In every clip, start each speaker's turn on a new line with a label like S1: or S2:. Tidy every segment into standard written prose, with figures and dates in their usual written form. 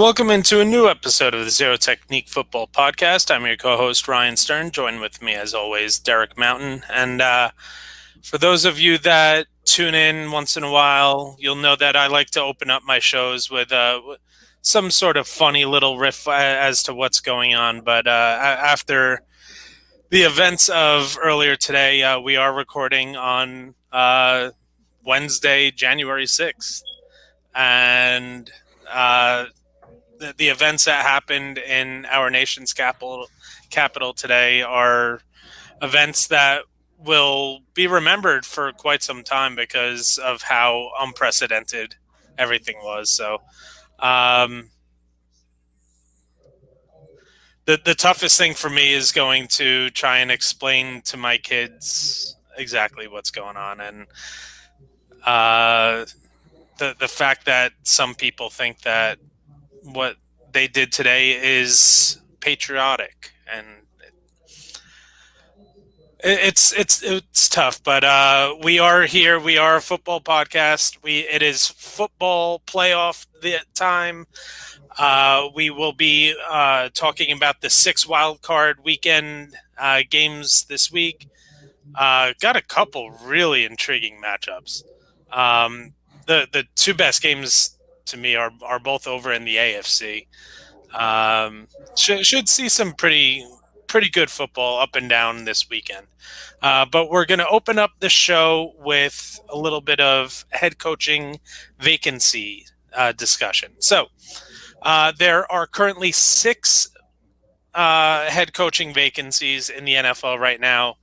S1: Welcome into a new episode of the Zero Technique Football Podcast. I'm your co-host, Ryan Stern. Joined with me, as always, Derek Mountain. And for those of you that tune in once in a while, you'll know that I like to open up my shows with some sort of funny little riff as to what's going on. But after the events of earlier today, we are recording on Wednesday, January 6th. And the events that happened in our nation's capital today are events that will be remembered for quite some time because of how unprecedented everything was. So the toughest thing for me is going to try and explain to my kids exactly what's going on. And the fact that some people think that what they did today is patriotic, and it's tough, but we are here. We are a football podcast. It is football playoff time. We will be talking about the 6 wild card weekend games this week. Got a couple really intriguing matchups. The two best games to me are both over in the AFC. Should see some pretty good football up and down this weekend. But we're going to open up the show with a little bit of head coaching vacancy discussion. So there are currently 6 head coaching vacancies in the NFL right now,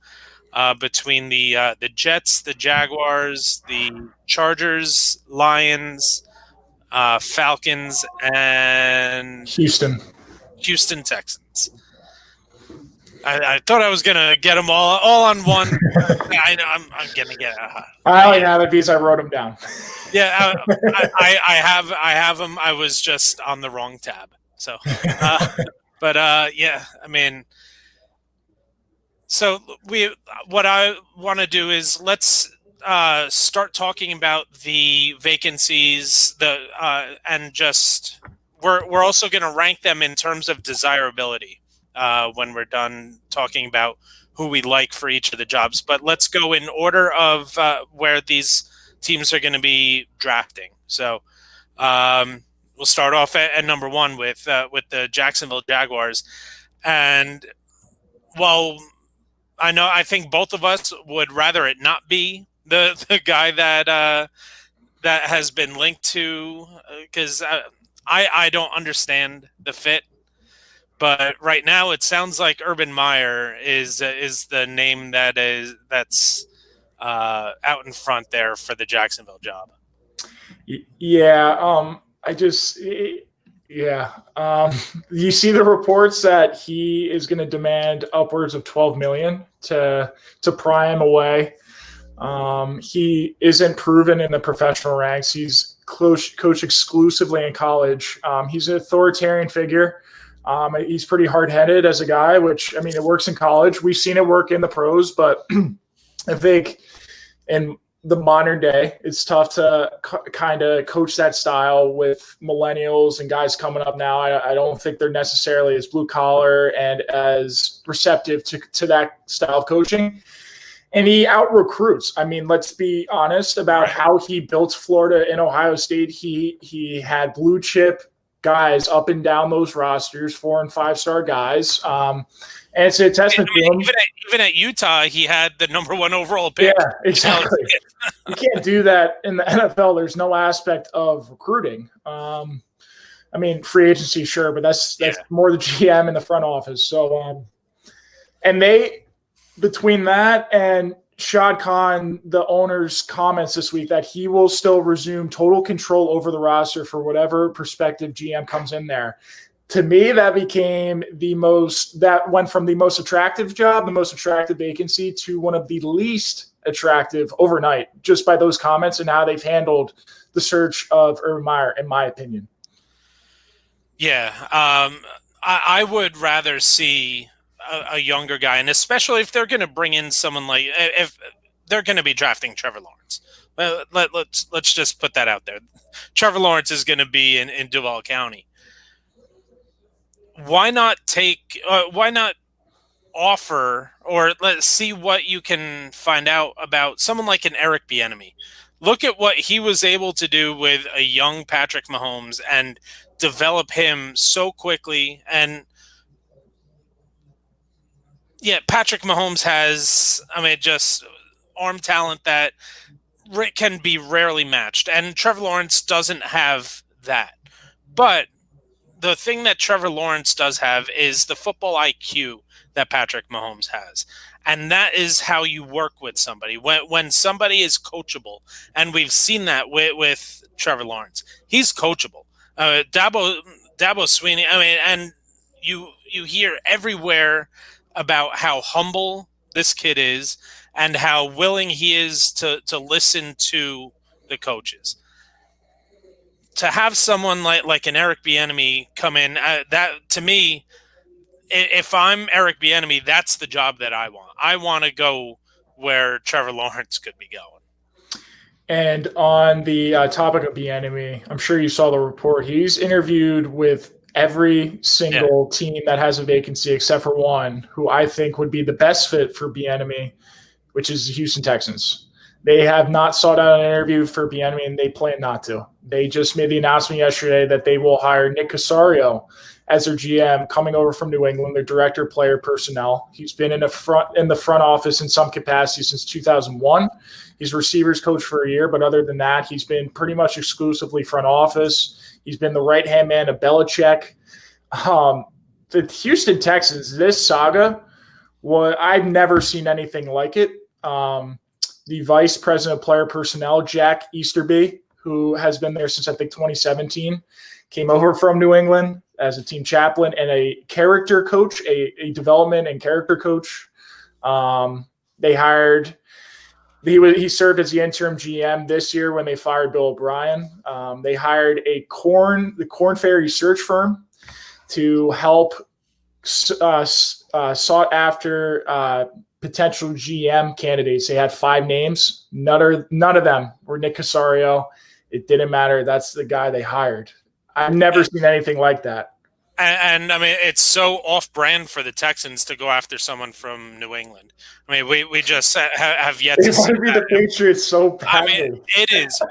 S1: between the Jets, the Jaguars, the Chargers, Lions, Falcons, and
S2: Houston
S1: Texans. I thought I was gonna get them all on one. I know I'm gonna get.
S2: I only have it because I wrote them down.
S1: Yeah, I have them. I was just on the wrong tab. So, but yeah, I mean, so what I want to do is let's start talking about the vacancies, and just we're also going to rank them in terms of desirability when we're done talking about who we like for each of the jobs. But let's go in order of where these teams are going to be drafting. So we'll start off at number 1 with the Jacksonville Jaguars. And while I think both of us would rather it not be the guy that has been linked to, because I don't understand the fit. But right now, it sounds like Urban Meyer is the name that's out in front there for the Jacksonville job.
S2: Yeah, you see the reports that he is going to demand upwards of $12 million to pry him away. He isn't proven in the professional ranks. He's coached exclusively in college. He's an authoritarian figure. He's pretty hard-headed as a guy, which, I mean, it works in college. We've seen it work in the pros, but I think in the modern day, it's tough to kind of coach that style with millennials and guys coming up now. I don't think they're necessarily as blue-collar and as receptive to that style of coaching. And he out-recruits. I mean, let's be honest about how he built Florida and Ohio State. He had blue-chip guys up and down those rosters, 4- and 5-star guys. And it's a testament to him.
S1: Even at Utah, he had the number 1 overall pick.
S2: Yeah, exactly. You can't do that in the NFL. There's no aspect of recruiting. I mean, free agency, sure, but that's more the GM in the front office. So, and they, between that and Shad Khan, the owner's comments this week that he will still resume total control over the roster for whatever prospective GM comes in there. To me, that went from the most attractive job, the most attractive vacancy, to one of the least attractive overnight, just by those comments and how they've handled the search of Urban Meyer, in my opinion.
S1: Yeah. I would rather see a younger guy, and especially if they're going to bring in someone like, if they're going to be drafting Trevor Lawrence. Let's just put that out there. Trevor Lawrence is going to be in Duval County. why not offer, or let's see what you can find out about someone like an Eric Bieniemy. Look at what he was able to do with a young Patrick Mahomes and develop him so quickly. And yeah, Patrick Mahomes has, just arm talent that can be rarely matched. And Trevor Lawrence doesn't have that. But the thing that Trevor Lawrence does have is the football IQ that Patrick Mahomes has. And that is how you work with somebody. When somebody is coachable, and we've seen that with Trevor Lawrence. He's coachable. Dabo Sweeney, and you hear everywhere about how humble this kid is and how willing he is to listen to the coaches. To have someone like an Eric Bieniemy come in, that to me, if I'm Eric Bieniemy, that's the job that I want. I want to go where Trevor Lawrence could be going.
S2: And on the topic of Bieniemy, I'm sure you saw the report. He's interviewed with every single team that has a vacancy except for one, who I think would be the best fit for Bieniemy, which is the Houston Texans. They have not sought out an interview for Bieniemy, and they plan not to. They just made the announcement yesterday that they will hire Nick Casario as their GM, coming over from New England, their director of player personnel. He's been in the front office in some capacity since 2001. He's receivers coach for a year, but other than that, he's been pretty much exclusively front office. He's been the right-hand man of Belichick. The Houston Texans, this saga, I've never seen anything like it. The vice president of player personnel, Jack Easterby, who has been there since I think 2017, came over from New England as a team chaplain and a character coach, a development and character coach. They hired. He served as the interim GM this year when they fired Bill O'Brien. They hired the Corn Ferry search firm to help sought after potential GM candidates. They had 5 names. None of them were Nick Casario. It didn't matter. That's the guy they hired. I've never seen anything like that.
S1: And it's so off-brand for the Texans to go after someone from New England. We just have yet to see
S2: want to be the Patriots so badly.
S1: It is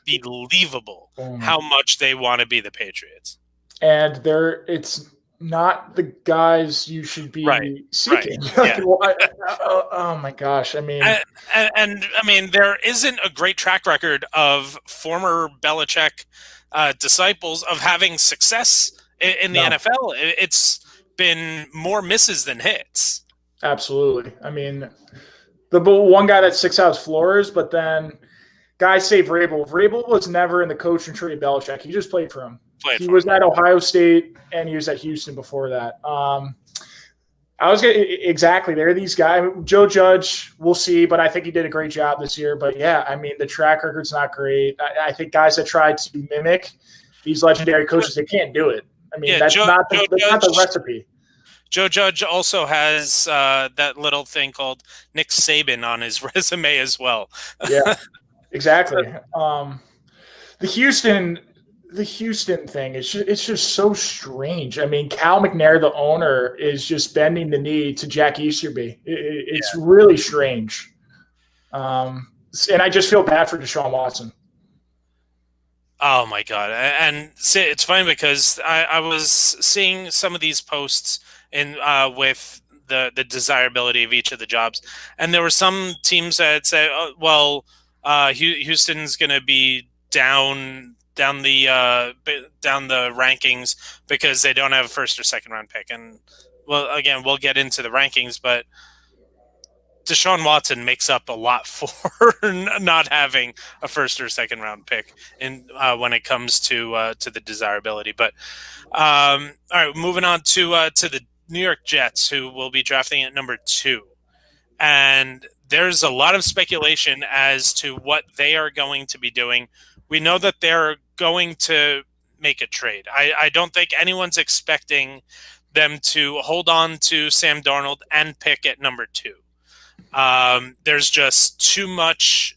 S1: unbelievable how much they want to be the Patriots.
S2: And it's not the guys you should be seeking.
S1: Right. Yeah.
S2: Oh my gosh!
S1: And there isn't a great track record of former Belichick disciples of having success in the NFL. It's been more misses than hits.
S2: Absolutely. The one guy that sticks out is Flores, but then guys say Vrabel. Vrabel was never in the coaching tree of Belichick. He just played for him. He was at Ohio State, and he was at Houston before that. Exactly. There are these guys. Joe Judge, we'll see, but I think he did a great job this year. But yeah, the track record's not great. I think guys that tried to mimic these legendary coaches, they can't do it. That's not the recipe.
S1: Joe Judge also has that little thing called Nick Saban on his resume as well.
S2: Yeah, exactly. The Houston thing, it's just so strange. Cal McNair, the owner, is just bending the knee to Jack Easterby. It's really strange. And I just feel bad for Deshaun Watson.
S1: Oh my God. And it's funny because I was seeing some of these posts with the desirability of each of the jobs. And there were some teams that said, Houston's going to be down the rankings because they don't have a first or second round pick. And again, we'll get into the rankings, but Deshaun Watson makes up a lot for not having a first or second round pick when it comes to the desirability. But all right, moving on to the New York Jets, who will be drafting at number 2. And there's a lot of speculation as to what they are going to be doing. We know that they're going to make a trade. I don't think anyone's expecting them to hold on to Sam Darnold and pick at number 2. There's just too much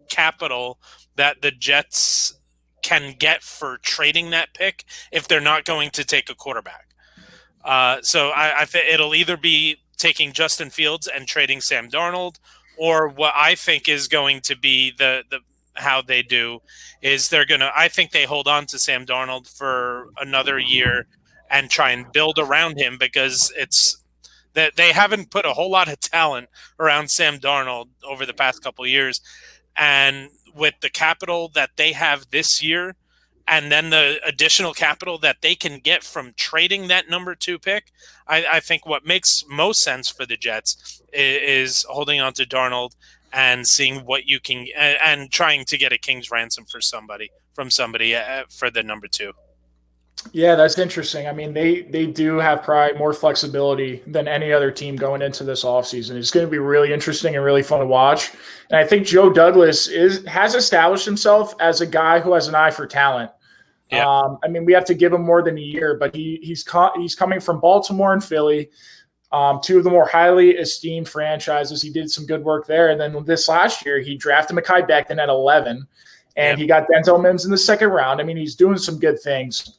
S1: capital that the Jets can get for trading that pick if they're not going to take a quarterback. So I think it'll either be taking Justin Fields and trading Sam Darnold, or what I think is going to be the how they do is I think they hold on to Sam Darnold for another year and try and build around him, because it's that they haven't put a whole lot of talent around Sam Darnold over the past couple of years. And with the capital that they have this year, and then the additional capital that they can get from trading that number 2 pick, I think what makes most sense for the Jets is holding on to Darnold and seeing what you can, and trying to get a king's ransom for somebody for the number 2.
S2: Yeah, that's interesting. I mean, they do have probably more flexibility than any other team going into this offseason. It's going to be really interesting and really fun to watch. And I think Joe Douglas has established himself as a guy who has an eye for talent. Yeah. I mean, we have to give him more than a year, but he's coming from Baltimore and Philly, 2 of the more highly esteemed franchises. He did some good work there. And then this last year, he drafted Mekhi Becton at 11. And he got Denzel Mims in the 2nd round. I mean, he's doing some good things.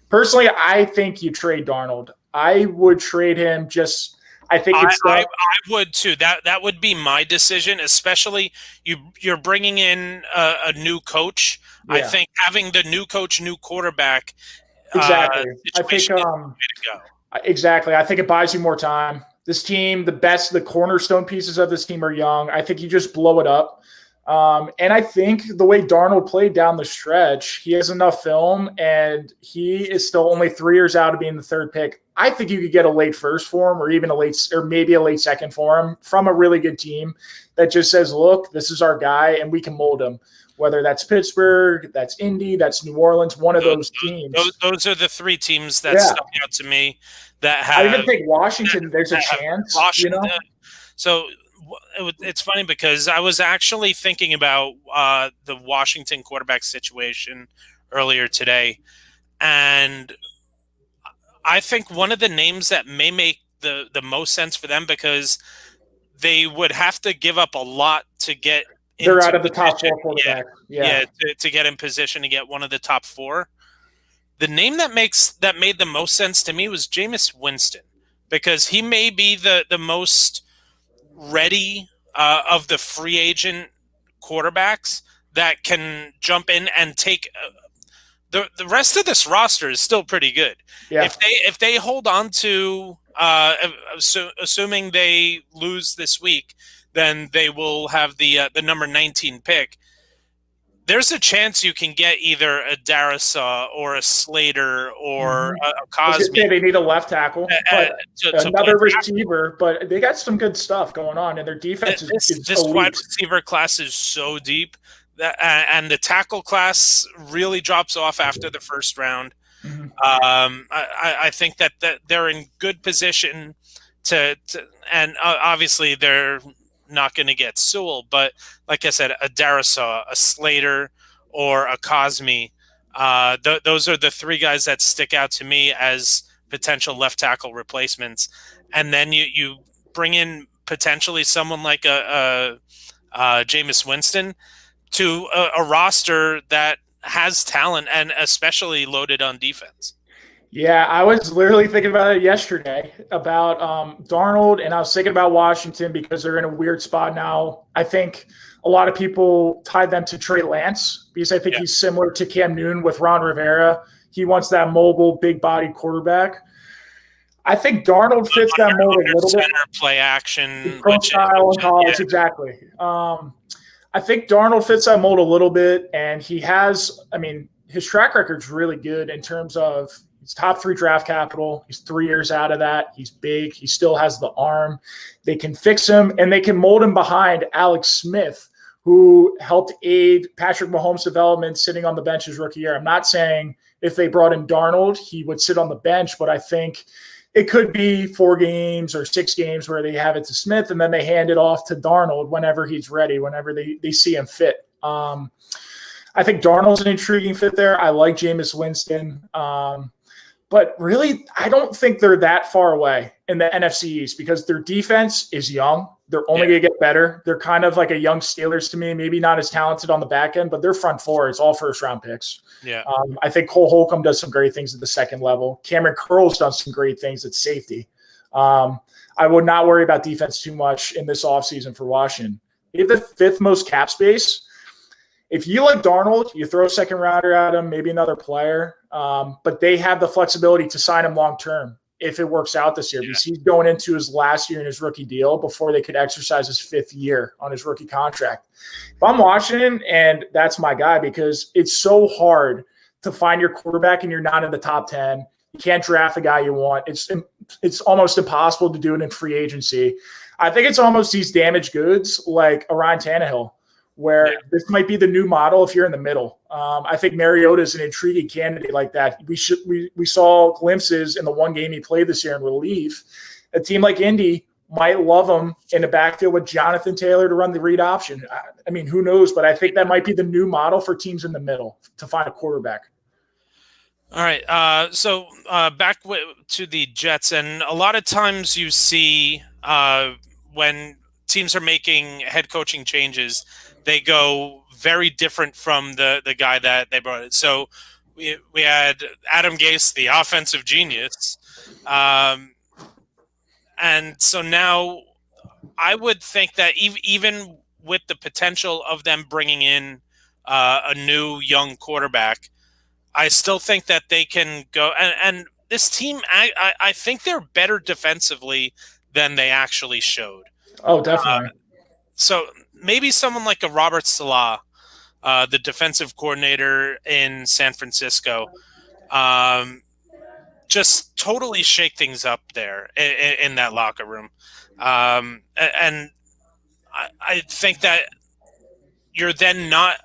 S2: Personally, I think you trade Darnold. I would trade him. I
S1: would too. That would be my decision, especially you're bringing in a new coach. Yeah. I think having the new coach, new quarterback.
S2: Exactly. I think exactly. I think it buys you more time. This team, the cornerstone pieces of this team are young. I think you just blow it up. And I think the way Darnold played down the stretch, he has enough film, and he is still only 3 years out of being the 3rd pick. I think you could get a late first for him, or even maybe a late second for him from a really good team that just says, look, this is our guy and we can mold him. Whether that's Pittsburgh, that's Indy, that's New Orleans, one of those teams.
S1: Those are the 3 teams that stuck out to me that have.
S2: I even think Washington, there's a chance.
S1: Washington. You know? So it's funny because I was actually thinking about the Washington quarterback situation earlier today, and I think one of the names that may make the most sense for them, because they would have to give up a lot to get.
S2: They're out of the top 4 quarterbacks.
S1: Yeah, to get in position to get one of the top 4. The name that made the most sense to me was Jameis Winston, because he may be the most ready of the free agent quarterbacks that can jump in and take the rest of this roster is still pretty good. Yeah. If they hold on to assuming they lose this week, then they will have the number 19 pick. There's a chance you can get either a Darisaw or a Slater or a Cosby.
S2: They need a left tackle, but another receiver. But they got some good stuff going on, and their defense is
S1: this wide receiver class is so deep, and the tackle class really drops off after the 1st round. Mm-hmm. I think that they're in good position to and obviously they're not going to get Sewell, but like I said, a Darisaw, a Slater, or a Cosme. Those are the 3 guys that stick out to me as potential left tackle replacements. And then you bring in potentially someone like a Jameis Winston to a roster that has talent and especially loaded on defense.
S2: Yeah, I was literally thinking about it yesterday about Darnold, and I was thinking about Washington because they're in a weird spot now. I think a lot of people tied them to Trey Lance because I think he's similar to Cam Newton with Ron Rivera. He wants that mobile, big-bodied quarterback. I think Darnold fits that mold a little bit.
S1: Play action.
S2: Profile in college, exactly. I think Darnold fits that mold a little bit, and he has – I mean, his track record's really good in terms of – he's top 3 draft capital. He's 3 years out of that. He's big. He still has the arm. They can fix him, and they can mold him behind Alex Smith, who helped aid Patrick Mahomes' development sitting on the bench his rookie year. I'm not saying if they brought in Darnold, he would sit on the bench, but I think it could be 4 games or 6 games where they have it to Smith, and then they hand it off to Darnold whenever he's ready, whenever they see him fit. I think Darnold's an intriguing fit there. I like Jameis Winston. But really, I don't think they're that far away in the NFC East because their defense is young. They're only going to get better. They're kind of like a young Steelers to me, maybe not as talented on the back end, but their front four is all first-round picks.
S1: Yeah.
S2: I think Cole Holcomb does some great things at the second level. Cameron Curl's done some great things at safety. I would not worry about defense too much in this offseason for Washington. They have the fifth most cap space. If you like Darnold, you throw a second rounder at him, maybe another player, but they have the flexibility to sign him long-term if it works out this year, because he's going into his last year in his rookie deal before they could exercise his fifth year on his rookie contract. If I'm Washington, and that's my guy, because it's so hard to find your quarterback and you're not in the top 10. You can't draft the guy you want. It's almost impossible to do it in free agency. I think it's almost these damaged goods like a Ryan Tannehill, where this might be the new model if you're in the middle. I think Mariota is an intriguing candidate like that. We saw glimpses in the one game he played this year in relief. A team like Indy might love him in the backfield with Jonathan Taylor to run the read option. I mean, who knows? But I think that might be the new model for teams in the middle to find a quarterback.
S1: All right. So back to the Jets, and a lot of times you see when teams are making head coaching changes, they go very different from the guy that they brought in. So we had Adam Gase, the offensive genius. And so now I would think that even with the potential of them bringing in a new young quarterback, I still think that they can go. And this team, I think they're better defensively than they actually showed.
S2: Oh, definitely.
S1: So maybe someone like a Robert Saleh, the defensive coordinator in San Francisco, just totally shake things up there in that locker room. And I think that you're then not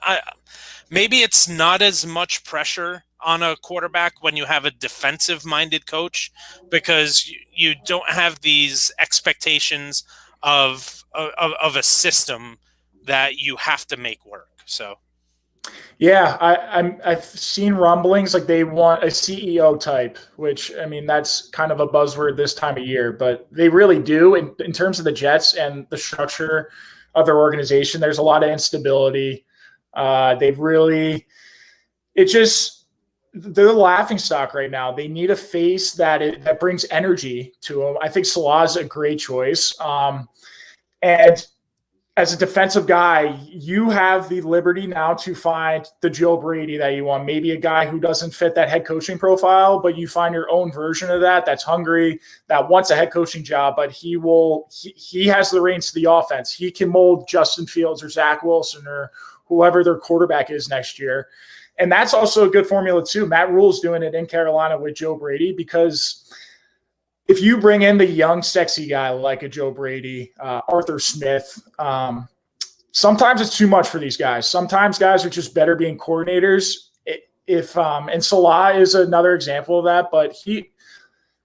S1: maybe it's not as much pressure on a quarterback when you have a defensive-minded coach, because you don't have these expectations of a system that you have to make work. So,
S2: yeah, I've seen rumblings like they want a CEO type, which, I mean, that's kind of a buzzword this time of year, but they really do in terms of the Jets and the structure of their organization. There's a lot of instability. They're the laughing stock right now. They need a face that brings energy to them. I think Salah's a great choice. And as a defensive guy, you have the liberty now to find the Joe Brady that you want. Maybe a guy who doesn't fit that head coaching profile, but you find your own version of that's hungry, that wants a head coaching job, but he has the reins to the offense. He can mold Justin Fields or Zach Wilson or whoever their quarterback is next year. And that's also a good formula too. Matt Rule's doing it in Carolina with Joe Brady, because if you bring in the young, sexy guy like a Joe Brady, Arthur Smith, sometimes it's too much for these guys. Sometimes guys are just better being coordinators. And Salah is another example of that, but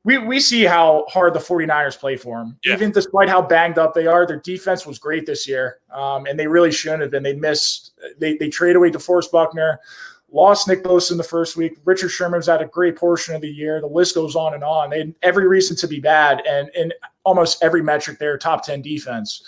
S2: we see how hard the 49ers play for him. Yeah. Even despite how banged up they are, their defense was great this year, and they really shouldn't have been. They trade away DeForest Buckner, lost Nick Bosa in the first week. Richard Sherman's had a great portion of the year. The list goes on and on. They had every reason to be bad, and in almost every metric, they're top 10 defense.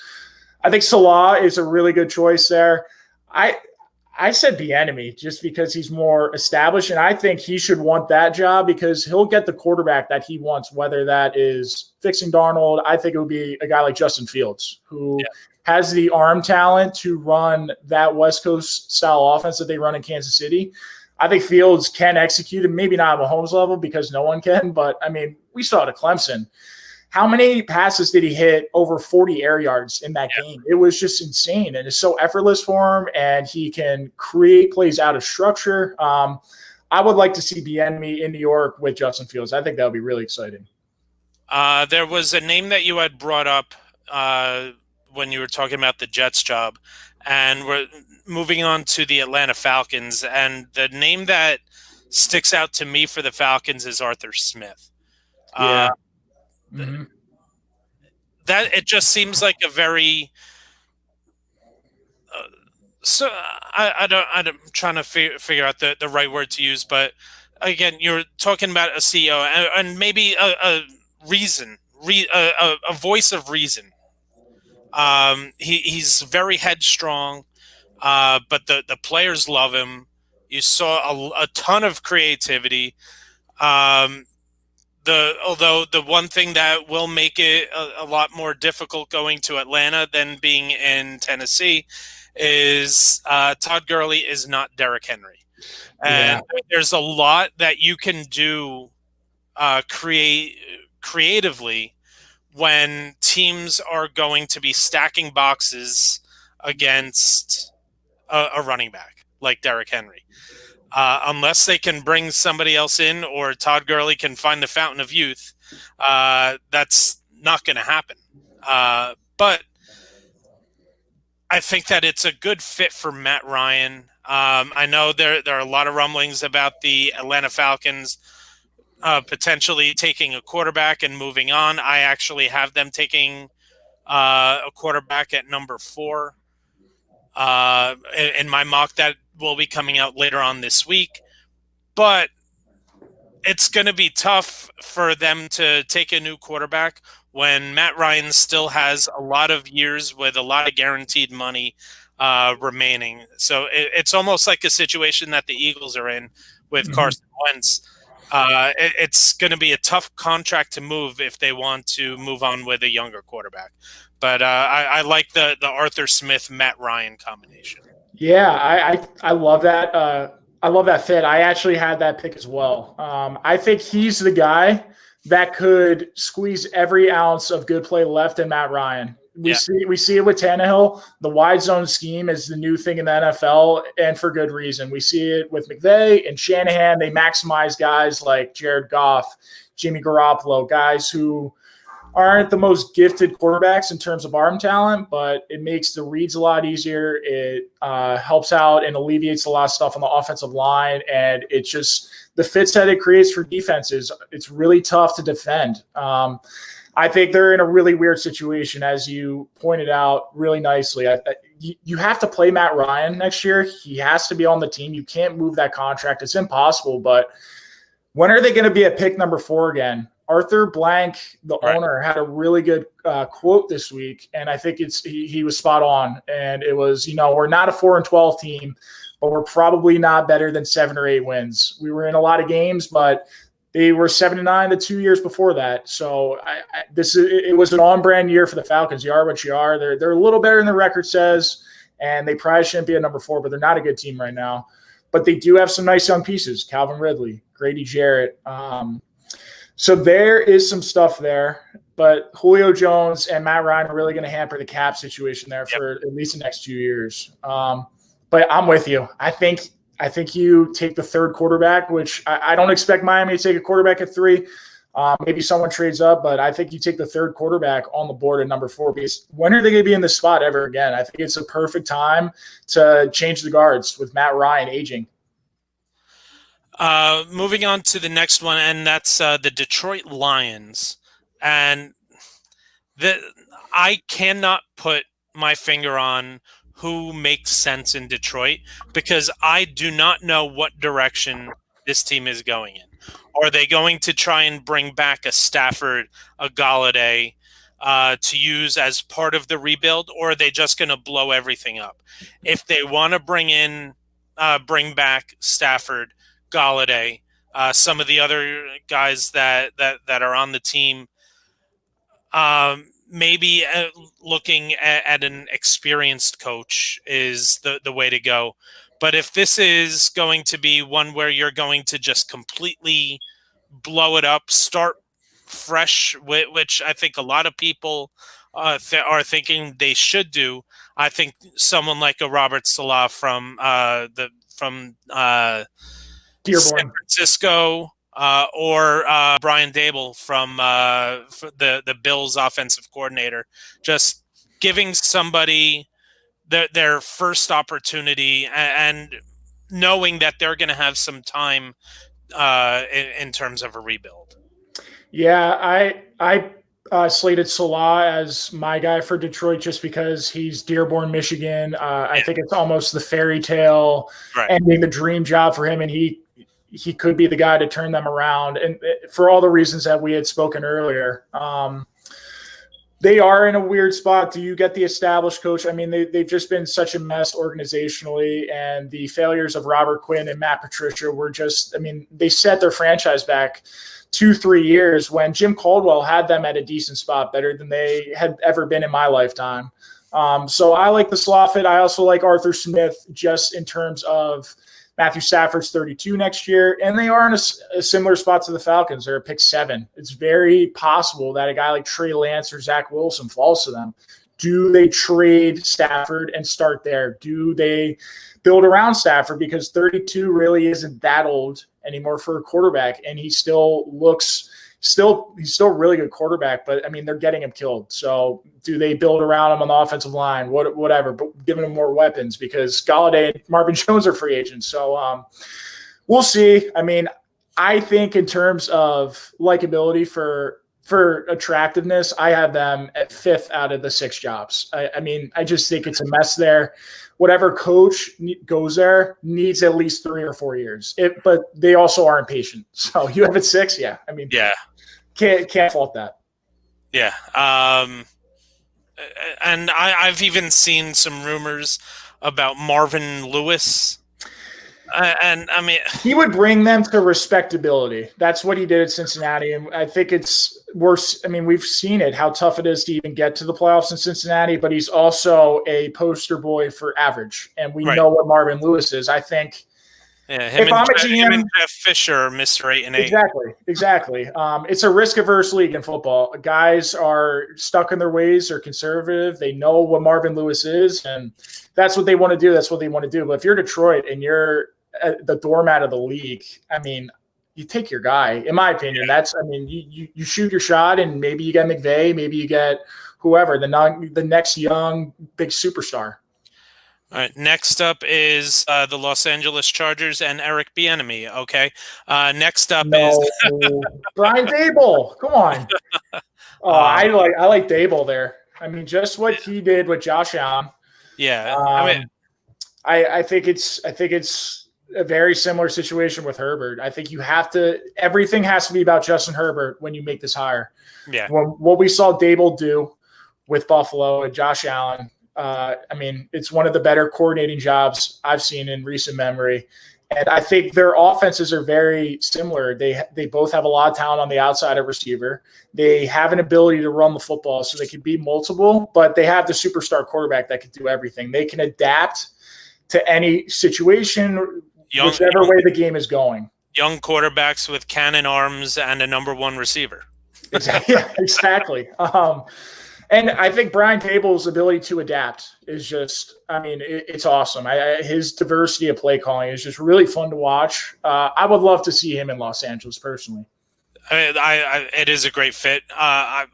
S2: I think Salah is a really good choice there. I said Bieniemy just because he's more established, and I think he should want that job because he'll get the quarterback that he wants, whether that is fixing Darnold. I think it would be a guy like Justin Fields, who has the arm talent to run that West Coast style offense that they run in Kansas City. I think Fields can execute it, maybe not at Mahomes level because no one can, but I mean, we saw it at Clemson. How many passes did he hit over 40 air yards in that game? It was just insane, and it's so effortless for him, and he can create plays out of structure. I would like to see Bieniemy in New York with Justin Fields. I think that would be really exciting.
S1: There was a name that you had brought up when you were talking about the Jets job, and we're moving on to the Atlanta Falcons, and the name that sticks out to me for the Falcons is Arthur Smith.
S2: Yeah.
S1: That it just seems like a very I'm trying to figure out the right word to use, but again, you're talking about a CEO and maybe a reason, a voice of reason. He's very headstrong, but the players love him. You saw a ton of creativity. Although the one thing that will make it a lot more difficult going to Atlanta than being in Tennessee is Todd Gurley is not Derrick Henry, and there's a lot that you can do creatively when teams are going to be stacking boxes against a running back like Derrick Henry. Unless they can bring somebody else in or Todd Gurley can find the fountain of youth, that's not going to happen. But I think that it's a good fit for Matt Ryan. I know there are a lot of rumblings about the Atlanta Falcons potentially taking a quarterback and moving on. I actually have them taking a quarterback at number 4 in my mock that will be coming out later on this week. But it's going to be tough for them to take a new quarterback when Matt Ryan still has a lot of years with a lot of guaranteed money remaining. So it's almost like a situation that the Eagles are in with Carson Wentz. It's going to be a tough contract to move if they want to move on with a younger quarterback. But I like the Arthur Smith Matt Ryan combination.
S2: Yeah, I love that. I love that fit. I actually had that pick as well. I think he's the guy that could squeeze every ounce of good play left in Matt Ryan. We see it with Tannehill. The wide zone scheme is the new thing in the NFL, and for good reason. We see it with McVay and Shanahan. They maximize guys like Jared Goff, Jimmy Garoppolo, guys who aren't the most gifted quarterbacks in terms of arm talent, but it makes the reads a lot easier. It helps out and alleviates a lot of stuff on the offensive line, and it's just the fits that it creates for defenses. It's really tough to defend. I think they're in a really weird situation, as you pointed out really nicely. You have to play Matt Ryan next year. He has to be on the team. You can't move that contract. It's impossible. But when are they going to be at pick number 4 again? Arthur Blank, the owner, had a really good quote this week, and I think he was spot on. And it was, we're not a 4-12 team, but we're probably not better than 7 or 8 wins. We were in a lot of games, but they were 7-9 the 2 years before that. So it was an on-brand year for the Falcons. You are what you are. They're a little better than the record says, and they probably shouldn't be at number 4, but they're not a good team right now. But they do have some nice young pieces: Calvin Ridley, Grady Jarrett. So there is some stuff there, but Julio Jones and Matt Ryan are really going to hamper the cap situation there for at least the next 2 years. But I'm with you. I think you take the 3rd quarterback, which I don't expect Miami to take a quarterback at 3. Maybe someone trades up, but I think you take the 3rd quarterback on the board at number 4, because when are they going to be in this spot ever again? I think it's a perfect time to change the guards with Matt Ryan aging.
S1: Moving on to the next one, and that's the Detroit Lions. And I cannot put my finger on who makes sense in Detroit, because I do not know what direction this team is going in. Are they going to try and bring back a Stafford, a Galladay to use as part of the rebuild, or are they just going to blow everything up? If they want to bring back Stafford, Galladay, some of the other guys that are on the team, maybe looking at an experienced coach is the way to go. But if this is going to be one where you're going to just completely blow it up, start fresh, which I think a lot of people are thinking they should do, I think someone like a Robert Salah from San Francisco, or Brian Dable from the Bills offensive coordinator, just giving somebody their first opportunity and knowing that they're going to have some time in terms of a rebuild.
S2: Yeah, I slated Salah as my guy for Detroit just because he's Dearborn, Michigan. I think it's almost the fairy tale ending, the dream job for him, and he could be the guy to turn them around, and for all the reasons that we had spoken earlier. They are in a weird spot. Do you get the established coach? I mean, they've just been such a mess organizationally, and the failures of Robert Quinn and Matt Patricia were just, I mean, they set their franchise back 2-3 years when Jim Caldwell had them at a decent spot, better than they had ever been in my lifetime. So I like the slot fit. I also like Arthur Smith just in terms of Matthew Stafford's 32 next year, and they are in a similar spot to the Falcons. They're at pick 7. It's very possible that a guy like Trey Lance or Zach Wilson falls to them. Do they trade Stafford and start there? Do they build around Stafford? Because 32 really isn't that old anymore for a quarterback, and he still looks he's still a really good quarterback, but I mean, they're getting him killed. So do they build around him on the offensive line? Whatever, but giving him more weapons because Galladay and Marvin Jones are free agents. So we'll see. I mean, I think in terms of likability for attractiveness, I have them at 5th out of the 6 jobs. I mean, I just think it's a mess there. Whatever coach goes there needs at least 3 or 4 years. But they also are impatient. So you have it 6, yeah. I mean,
S1: yeah,
S2: can't fault that.
S1: Yeah, and I've even seen some rumors about Marvin Lewis. And I mean,
S2: he would bring them to respectability. That's what he did at Cincinnati. And I think it's worse. I mean, we've seen it, how tough it is to even get to the playoffs in Cincinnati, but he's also a poster boy for average. And we know what Marvin Lewis is. I think
S1: him and Jeff Fisher, Mr. 8-8.
S2: Exactly. It's a risk-averse league in football. Guys are stuck in their ways. They're conservative. They know what Marvin Lewis is, and that's what they want to do. That's what they want to do. But if you're Detroit and you're the doormat of the league, I mean, you take your guy. In my opinion, you shoot your shot, and maybe you get McVay, maybe you get whoever, the next young big superstar.
S1: All right. Next up is the Los Angeles Chargers and Eric Bieniemy. Okay. Next up is
S2: Brian Daboll. Come on. I like Daboll there. I mean, just what he did with Josh Allen.
S1: Yeah.
S2: I think it's a very similar situation with Herbert. I think everything has to be about Justin Herbert when you make this hire.
S1: Yeah.
S2: What we saw Daboll do with Buffalo and Josh Allen, I mean, it's one of the better coordinating jobs I've seen in recent memory. And I think their offenses are very similar. They both have a lot of talent on the outside of receiver. They have an ability to run the football, so they can be multiple, but they have the superstar quarterback that can do everything. They can adapt to any situation, whichever way the game is going.
S1: Young quarterbacks with cannon arms and a number 1 receiver.
S2: Yeah, exactly. And I think Brian Daboll's ability to adapt is just, I mean, it's awesome. His diversity of play calling is just really fun to watch. I would love to see him in Los Angeles personally.
S1: It is a great fit. I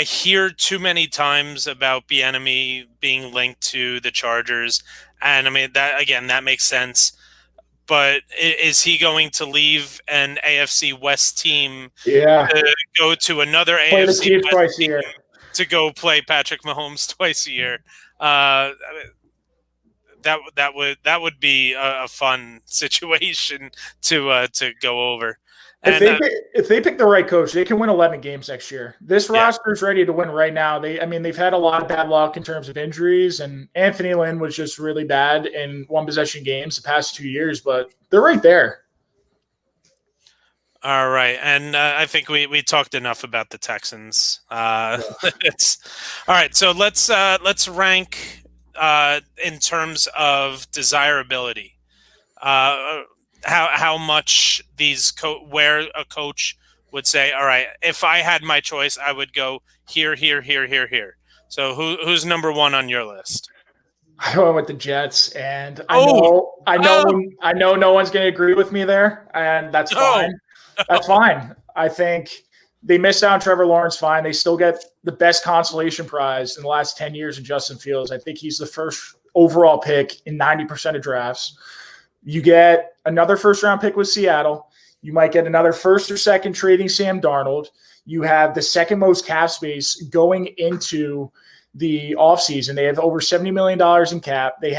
S1: hear too many times about Bieniemy being linked to the Chargers. And I mean, that makes sense. But is he going to leave an AFC West team to go to another AFC West team to go play Patrick Mahomes twice a year? That would be a fun situation to go over.
S2: If they pick the right coach, they can win 11 games next year. This roster is ready to win right now. They've had a lot of bad luck in terms of injuries, and Anthony Lynn was just really bad in one-possession games the past 2 years, but they're right there.
S1: All right, and I think we talked enough about the Texans. All right, so let's rank in terms of desirability. How much where a coach would say, all right, if I had my choice, I would go here, here, here, here, here. So who's number 1 on your list?
S2: I went with the Jets, and I know no one's going to agree with me there, and that's fine. That's fine. I think they missed out on Trevor Lawrence. Fine. They still get the best consolation prize in the last 10 years in Justin Fields. I think he's the first overall pick in 90% of drafts. You get another first-round pick with Seattle. You might get another first or second trading Sam Darnold. You have the second most cap space going into the offseason. They have over $70 million in cap. They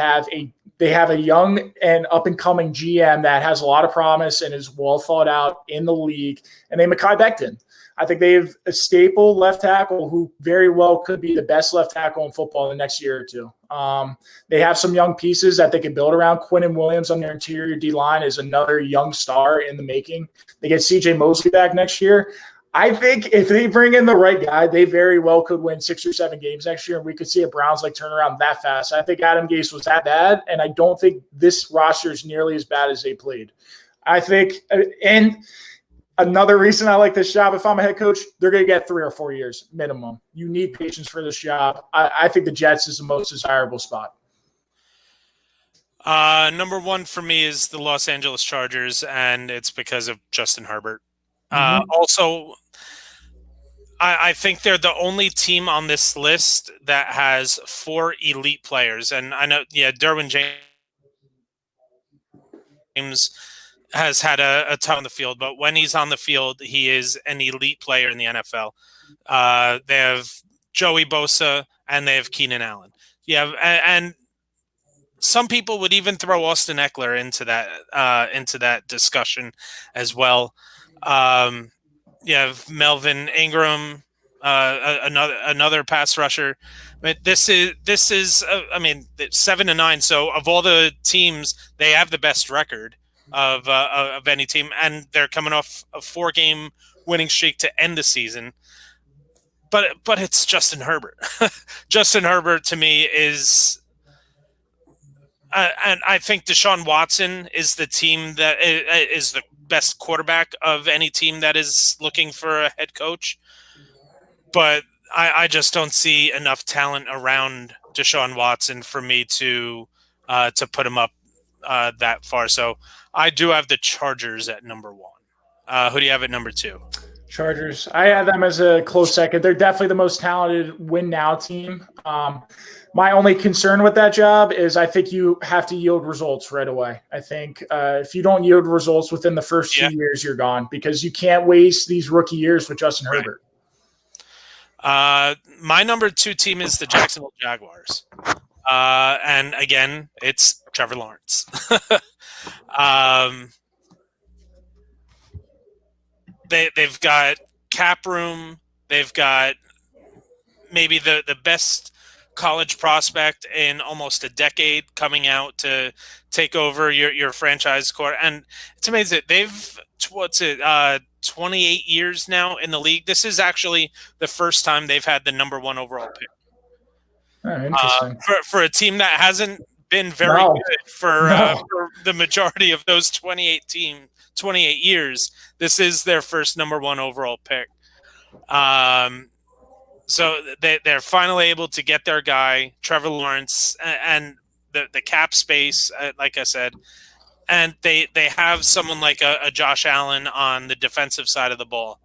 S2: They have a young and up-and-coming GM that has a lot of promise and is well thought out in the league, and they Mekhi Becton. I think they have a staple left tackle who very well could be the best left tackle in football in the next year or two. They have some young pieces that they can build around. Quinnen Williams on their interior D-line is another young star in the making. They get C.J. Mosley back next year. I think if they bring in the right guy, they very well could win 6 or 7 games next year, and we could see a Browns turn around that fast. I think Adam Gase was that bad, and I don't think this roster is nearly as bad as they played. I think – and – another reason I like this job, if I'm a head coach, they're going to get 3 or 4 years minimum. You need patience for this job. I think the Jets is the most desirable spot.
S1: Number 1 for me is the Los Angeles Chargers, and it's because of Justin Herbert. Also, I think they're the only team on this list that has 4 elite players. And I know, Derwin James has had a ton on the field, but when he's on the field, he is an elite player in the NFL. They have Joey Bosa and they have Keenan Allen. And some people would even throw Austin Eckler into that discussion as well. You have Melvin Ingram, another pass rusher. But this is 7-9. So of all the teams, they have the best record of any team, and they're coming off a 4-game winning streak to end the season. But it's Justin Herbert. Justin Herbert to me is, and I think Deshaun Watson is the team that is the best quarterback of any team that is looking for a head coach. But I just don't see enough talent around Deshaun Watson for me to put him up that far. So I do have the Chargers at number 1. Who do you have at number 2?
S2: Chargers. I have them as a close second. They're definitely the most talented win now team. My only concern with that job is I think you have to yield results right away. I think if you don't yield results within the first 2 years, you're gone, because you can't waste these rookie years with Justin Herbert.
S1: My number 2 team is the Jacksonville Jaguars. And again, it's Trevor Lawrence. They've got cap room. They've got maybe the best college prospect in almost a decade coming out to take over your franchise court. And it's amazing. They've 28 years now in the league. This is actually the first time they've had the number 1 overall pick.
S2: Oh, interesting.
S1: For a team that hasn't been very good for the majority of those 28 years, this is their first number 1 overall pick. So they're finally able to get their guy, Trevor Lawrence, and the cap space, like I said, and they have someone like a Josh Allen on the defensive side of the ball.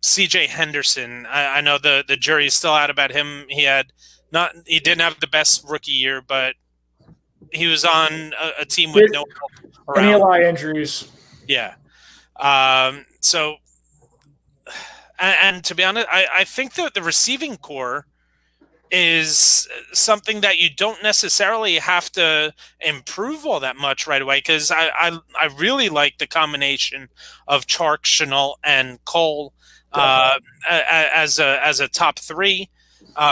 S1: C.J. Henderson, I know the jury is still out about him. He didn't have the best rookie year, but he was on a team with no help around.
S2: Any lie injuries.
S1: Yeah. So, and to be honest, I think that the receiving core is something that you don't necessarily have to improve all that much right away, because I really like the combination of Chark, Shenault, and Cole as a top 3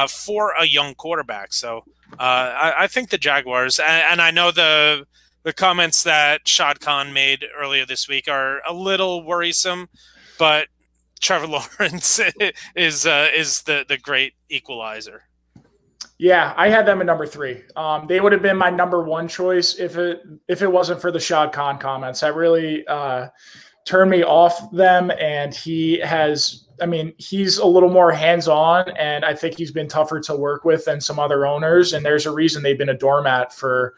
S1: for a young quarterback. So I think the Jaguars, and I know the comments that Shad Khan made earlier this week are a little worrisome, but Trevor Lawrence is the great equalizer.
S2: Yeah, I had them at number 3. They would have been my number 1 choice if it wasn't for the Shad Khan comments. That really turned me off them, and he's a little more hands-on, and I think he's been tougher to work with than some other owners, and there's a reason they've been a doormat for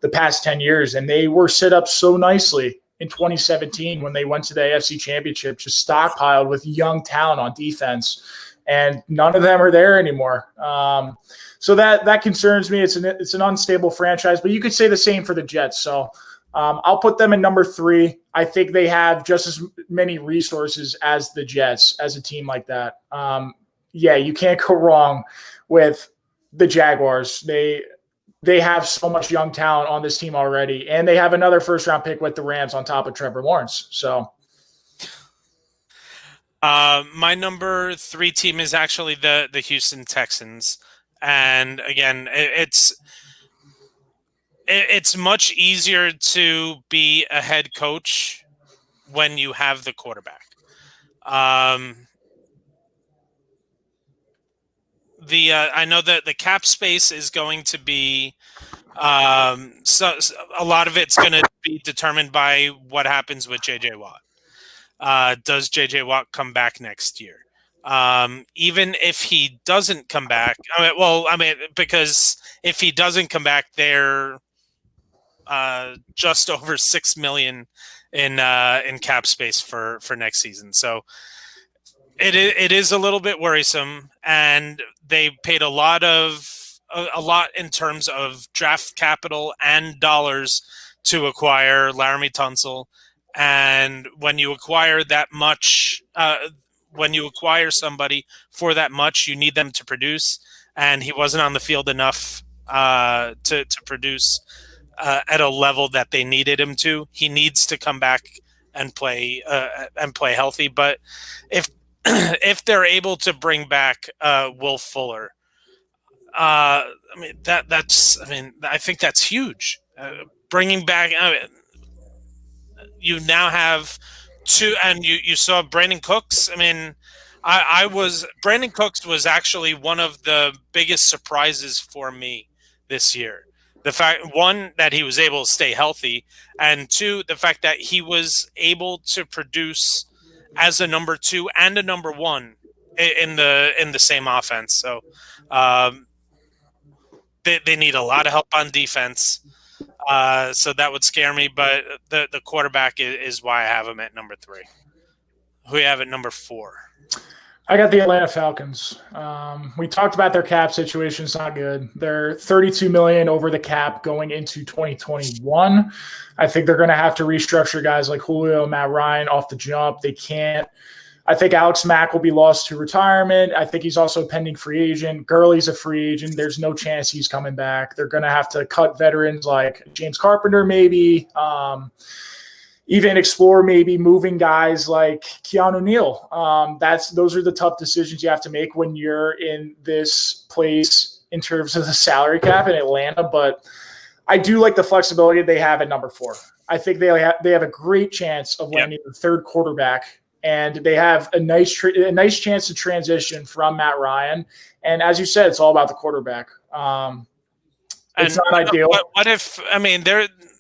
S2: the past 10 years, and they were set up so nicely in 2017 when they went to the AFC Championship, just stockpiled with young talent on defense, and none of them are there anymore. So that concerns me. It's an unstable franchise, but you could say the same for the Jets. So I'll put them in number 3. I think they have just as many resources as the Jets as a team like that. You can't go wrong with the Jaguars. they have so much young talent on this team already, and they have another first-round pick with the Rams on top of Trevor Lawrence. So,
S1: my number 3 team is actually the Houston Texans, and again, it's much easier to be a head coach when you have the quarterback. I know that the cap space is going to be so a lot of it's going to be determined by what happens with JJ Watt. Does JJ Watt come back next year? Even if he doesn't come back, because if he doesn't come back, they're just over $6 million in cap space for next season. So it is a little bit worrisome, and they paid a lot in terms of draft capital and dollars to acquire Laramie Tunsil. And when you acquire that much, when you acquire somebody for that much, you need them to produce. And he wasn't on the field enough to produce at a level that they needed him to. He needs to come back and play healthy. But if they're able to bring back Will Fuller, I think that's huge. Bringing back, you now have 2, and you saw Brandon Cooks. Brandon Cooks was actually one of the biggest surprises for me this year. The fact, 1, that he was able to stay healthy, and 2, the fact that he was able to produce as a number 2 and a number 1 in the same offense. So they need a lot of help on defense. So that would scare me, but the quarterback is why I have him at number 3. Who you have at number 4?
S2: I got the Atlanta Falcons. We talked about their cap situation. It's not good. They're $32 million over the cap going into 2021. I think they're going to have to restructure guys like Julio, Matt Ryan off the jump. They can't. I think Alex Mack will be lost to retirement. I think he's also a pending free agent. Gurley's a free agent. There's no chance he's coming back. They're going to have to cut veterans like James Carpenter maybe. Even explore maybe moving guys like Keanu Neal. Those are the tough decisions you have to make when you're in this place in terms of the salary cap in Atlanta. But I do like the flexibility they have at number 4. I think they have a great chance of landing the third quarterback, and they have a nice chance to transition from Matt Ryan. And as you said, it's all about the quarterback. It's not ideal.
S1: What if?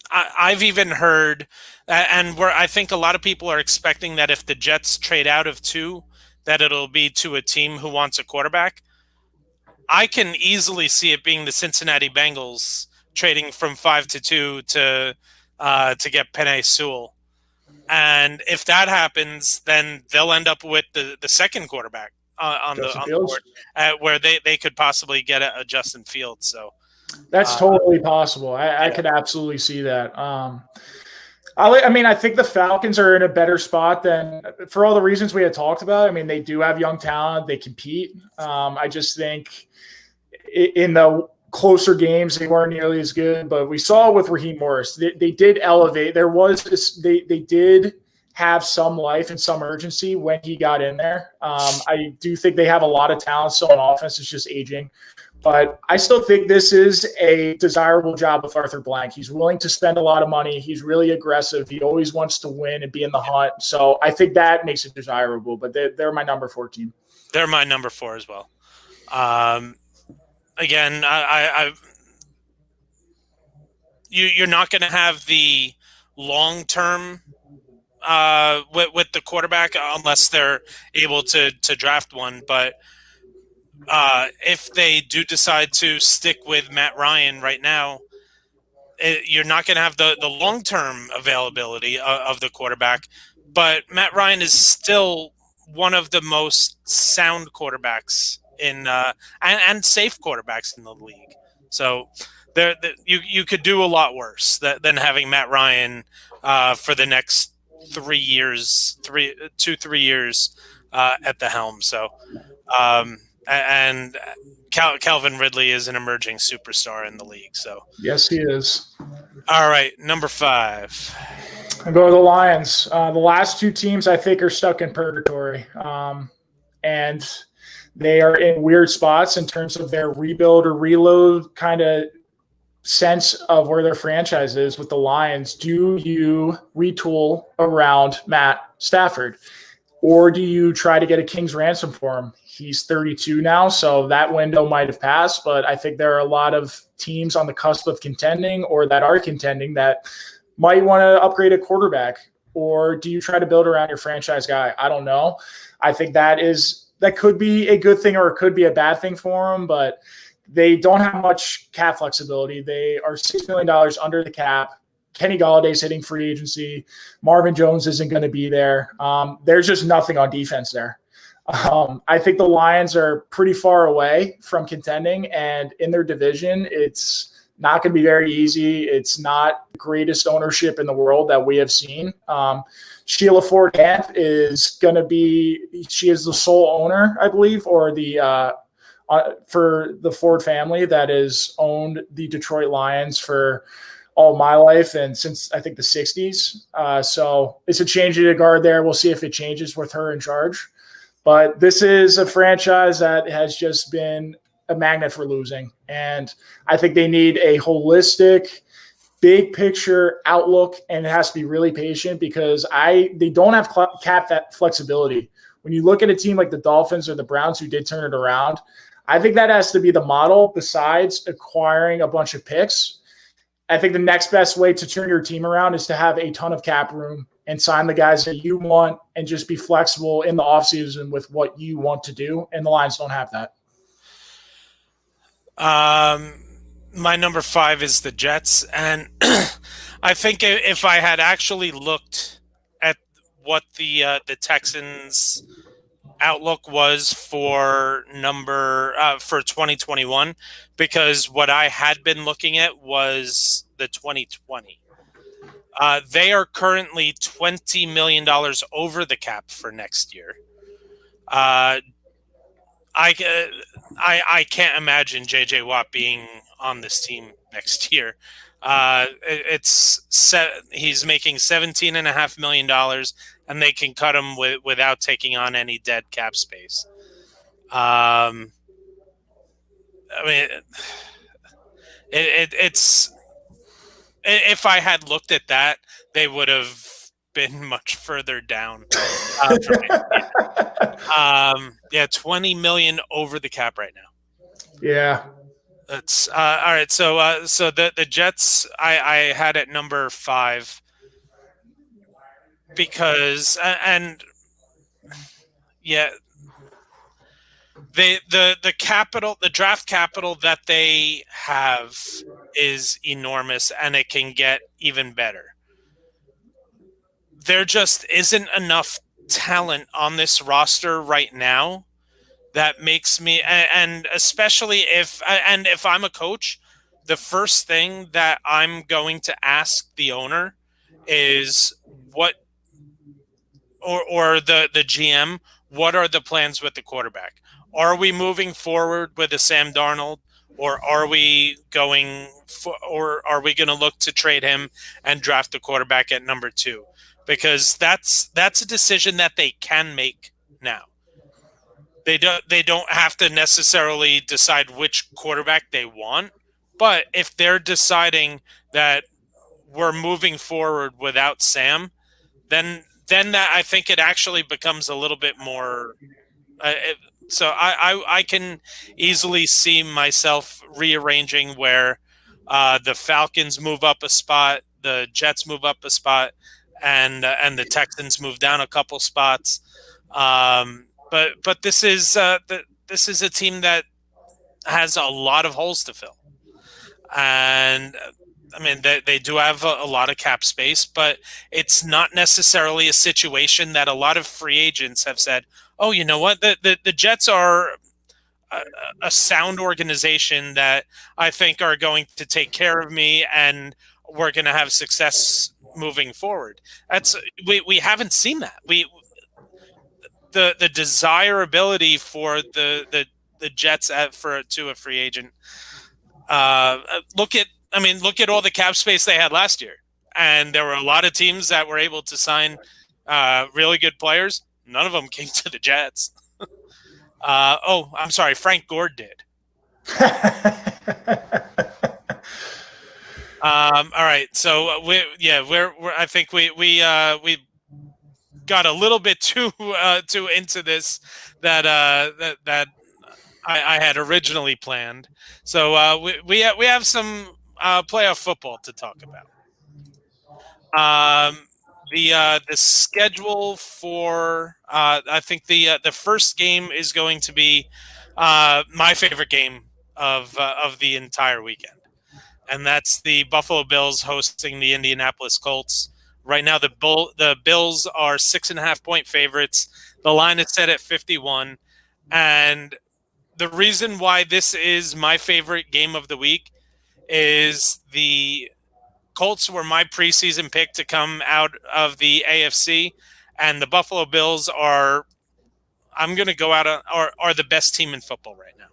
S1: I've even heard. And I think a lot of people are expecting that if the Jets trade out of 2, that it'll be to a team who wants a quarterback. I can easily see it being the Cincinnati Bengals trading from 5 to 2 to get Penei Sewell. And if that happens, then they'll end up with the second quarterback on the board, where they could possibly get a Justin Fields. So
S2: that's totally possible. I could absolutely see that. I think the Falcons are in a better spot than, for all the reasons we had talked about. They do have young talent. They compete. I just think in the closer games, they weren't nearly as good. But we saw with Raheem Morris, they did elevate. They did have some life and some urgency when he got in there. I do think they have a lot of talent still on offense. It's just aging. But I still think this is a desirable job with Arthur Blank. He's willing to spend a lot of money. He's really aggressive. He always wants to win and be in the hunt. So I think that makes it desirable. But they're my number 4 team.
S1: They're my number 4 as well. Again, you're not going to have the long-term with the quarterback unless they're able to draft one. But if they do decide to stick with Matt Ryan right now, you're not going to have the long-term availability of the quarterback. But Matt Ryan is still one of the most sound quarterbacks and safe quarterbacks in the league. So you could do a lot worse than having Matt Ryan for the next 2-3 years at the helm. So and Calvin Ridley is an emerging superstar in the league. So
S2: Yes, he is.
S1: all right, number 5.
S2: I go to the Lions. The last two teams I think are stuck in purgatory, and they are in weird spots in terms of their rebuild or reload kind of sense of where their franchise is with the Lions. Do you retool around Matt Stafford? Or do you try to get a king's ransom for him? He's 32 now, so that window might have passed, but I think there are a lot of teams on the cusp of contending or that are contending that might want to upgrade a quarterback. Or do you try to build around your franchise guy? I don't know. I think that could be a good thing or it could be a bad thing for him, but they don't have much cap flexibility. They are $6 million under the cap. Kenny Galladay's hitting free agency. Marvin Jones isn't going to be there. There's just nothing on defense there. I think the Lions are pretty far away from contending, and in their division, it's not going to be very easy. It's not the greatest ownership in the world that we have seen. Sheila Ford Hamp is going to be – she is the sole owner, I believe, or the for the Ford family that has owned the Detroit Lions for all my life and since I think the 60s. So it's a change of the guard there. We'll see if it changes with her in charge. But this is a franchise that has just been a magnet for losing. And I think they need a holistic, big picture outlook, and it has to be really patient because they don't have cap that flexibility. When you look at a team like the Dolphins or the Browns who did turn it around, I think that has to be the model besides acquiring a bunch of picks. I think the next best way to turn your team around is to have a ton of cap room and sign the guys that you want and just be flexible in the offseason with what you want to do. And the Lions don't have that.
S1: My number 5 is the Jets. And I think if I had actually looked at what the Texans outlook was for for 2021, because what I had been looking at was the 2020. They are currently $20 million over the cap for next year. I can't imagine JJ Watt being on this team next year. He's making $17.5 million, and they can cut him without taking on any dead cap space. I mean, it's if I had looked at that, they would have been much further down. Yeah, 20 million over the cap right now.
S2: Yeah.
S1: That's all right. So the Jets I had at number 5 because the draft capital that they have is enormous, and it can get even better. There just isn't enough talent on this roster right now that makes me, and especially if I'm a coach, the first thing that I'm going to ask the owner is what, or the GM, what are the plans with the quarterback? Are we moving forward with a Sam Darnold, or are we going to look to trade him and draft the quarterback at number 2? Because that's a decision that they can make now. They don't have to necessarily decide which quarterback they want, but if they're deciding that we're moving forward without Sam, then that I think it actually becomes a little bit more. So I can easily see myself rearranging where the Falcons move up a spot, the Jets move up a spot, and the Texans move down a couple spots. But this is a team that has a lot of holes to fill, and I mean they do have a lot of cap space, but it's not necessarily a situation that a lot of free agents have said, oh, you know what, the Jets are a sound organization that I think are going to take care of me, and we're going to have success moving forward. We haven't seen that. The desirability for the the Jets to a free agent. Look at all the cap space they had last year, and there were a lot of teams that were able to sign really good players. None of them came to the Jets. I'm sorry, Frank Gore did. All right, so I think we got a little bit too into this that I had originally planned. So we have some playoff football to talk about. The schedule for I think the first game is going to be my favorite game of the entire weekend, and that's the Buffalo Bills hosting the Indianapolis Colts. Right now, the Bills are 6.5-point favorites. The line is set at 51, and the reason why this is my favorite game of the week is the Colts were my preseason pick to come out of the AFC, and the Buffalo Bills are the best team in football right now.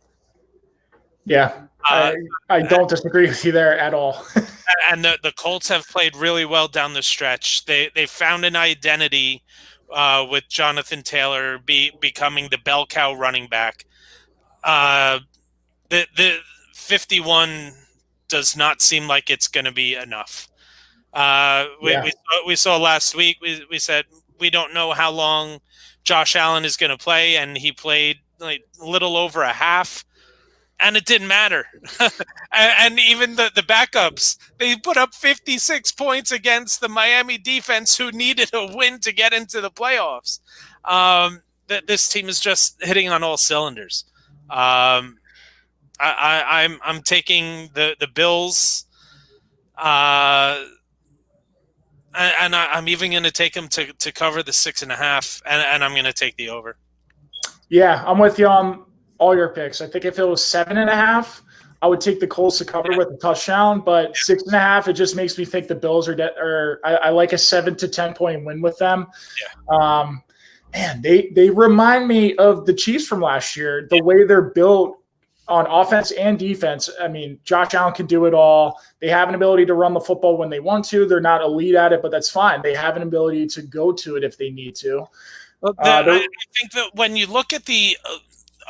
S2: Yeah, I don't disagree with you there at all.
S1: And the Colts have played really well down the stretch. They found an identity with Jonathan Taylor becoming the bell cow running back. The 51 does not seem like it's going to be enough. We saw last week. We said we don't know how long Josh Allen is going to play, and he played like a little over a half. And it didn't matter. And even the backups, they put up 56 points against the Miami defense, who needed a win to get into the playoffs. This team is just hitting on all cylinders. I'm taking the Bills, and I'm even going to take them to cover the 6.5, and I'm going to take the over.
S2: Yeah, I'm with you on all your picks. I think if it was 7.5, I would take the Colts to cover with a touchdown. But 6.5, it just makes me think the Bills are I like a 7 to 10 point win with them. Yeah. Man, they remind me of the Chiefs from last year. The way they're built on offense and defense. I mean, Josh Allen can do it all. They have an ability to run the football when they want to. They're not elite at it, but that's fine. They have an ability to go to it if they need to.
S1: Well, I think that when you look at the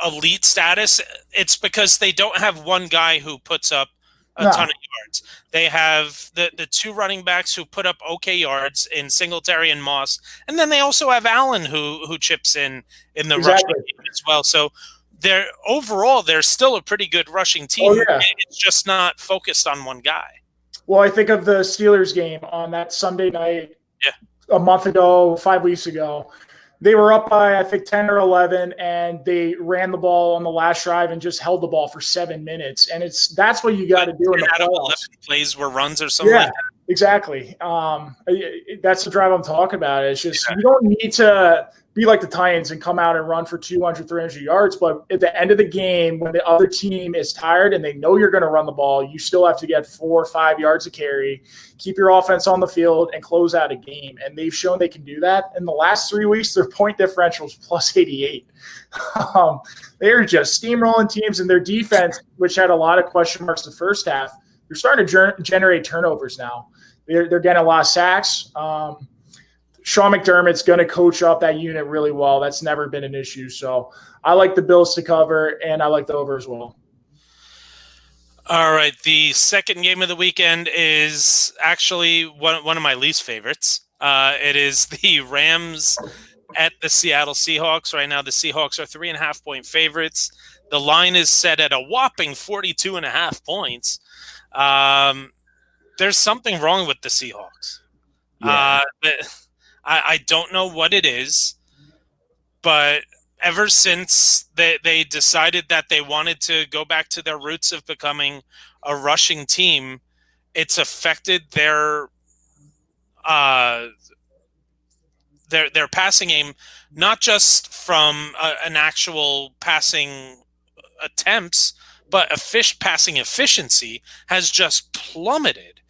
S1: elite status, it's because they don't have one guy who puts up a ton of yards. They have the two running backs who put up okay yards in Singletary and Moss, and then they also have Allen who chips in the rushing game as well. So they're still a pretty good rushing team. Oh, yeah. It's just not focused on one guy.
S2: Well, I think of the Steelers game on that Sunday night a month ago, 5 weeks ago. They were up by, I think, 10 or 11, and they ran the ball on the last drive and just held the ball for 7 minutes. And that's what you got to do in the playoffs.
S1: 11 plays were runs or something like that.
S2: Exactly. That's the drive I'm talking about. It's just you don't need to be like the Titans and come out and run for 200, 300 yards. But at the end of the game, when the other team is tired and they know you're going to run the ball, you still have to get 4 or 5 yards of carry, keep your offense on the field, and close out a game. And they've shown they can do that. In the last 3 weeks, their point differential is plus 88. They're just steamrolling teams, and their defense, which had a lot of question marks the first half, they're starting to generate turnovers now. They're getting a lot of sacks. Sean McDermott's going to coach up that unit really well. That's never been an issue. So I like the Bills to cover, and I like the over as well.
S1: All right. The second game of the weekend is actually one of my least favorites. It is the Rams at the Seattle Seahawks. Right now, the Seahawks are 3.5-point favorites. The line is set at a whopping 42.5 points. There's something wrong with the Seahawks. Yeah. I don't know what it is, but ever since they decided that they wanted to go back to their roots of becoming a rushing team, it's affected their passing game, not just from an actual passing attempts, but passing efficiency has just plummeted.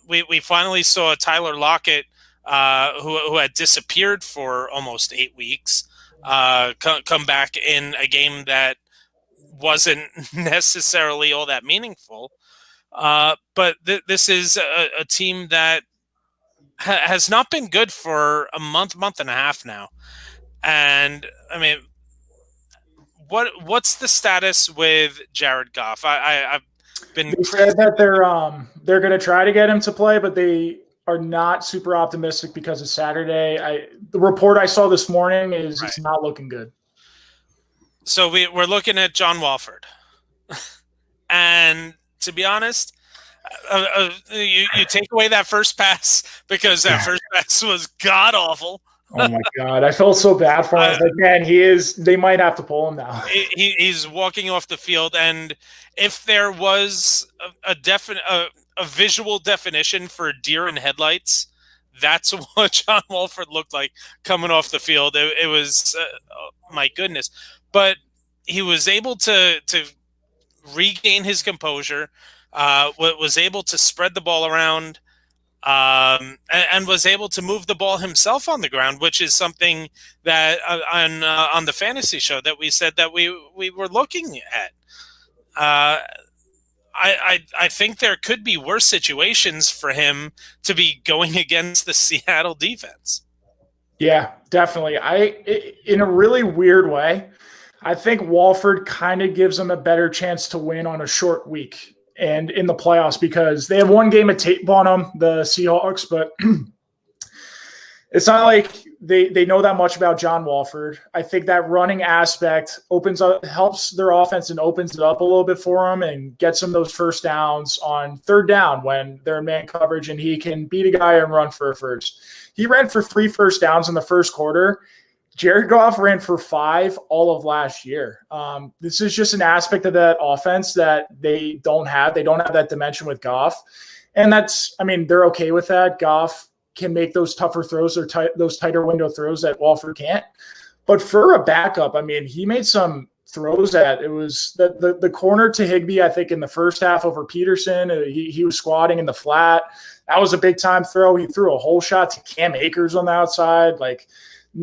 S1: We finally saw Tyler Lockett who had disappeared for almost 8 weeks, come back in a game that wasn't necessarily all that meaningful. But this is a team that has not been good for a month and a half now. And I mean, what's the status with Jared Goff? I've been
S2: They said that they're going to try to get him to play, but they are not super optimistic because of Saturday. The report I saw this morning is It's not looking good.
S1: So we're looking at John Walford, and to be honest, you take away that first pass because that first pass was god awful.
S2: Oh my God, I felt so bad for him. Like, man, they might have to pull him now.
S1: He's walking off the field, and if there was a visual definition for deer in headlights, that's what John Walford looked like coming off the field. It was my goodness, but he was able to regain his composure, was able to spread the ball around, and was able to move the ball himself on the ground, which is something that on the fantasy show that we said that we were looking at. I think there could be worse situations for him to be going against the Seattle defense.
S2: Yeah, definitely. In a really weird way, I think Walford kind of gives them a better chance to win on a short week and in the playoffs because they have one game of tape on them, the Seahawks, but it's not like they know that much about John Walford. I think that running aspect helps their offense and opens it up a little bit for them and gets them those first downs on third down when they're in man coverage and he can beat a guy and run for a first. He ran for 3 first downs in the first quarter. Jared Goff ran for 5 all of last year. This is just an aspect of that offense that they don't have. They don't have that dimension with Goff. And they're okay with that. Goff can make those tougher throws or those tighter window throws that Walford can't. But for a backup, he made some throws that it was the corner to Higbee, I think, in the first half over Peterson. He was squatting in the flat. That was a big-time throw. He threw a whole shot to Cam Akers on the outside. Like,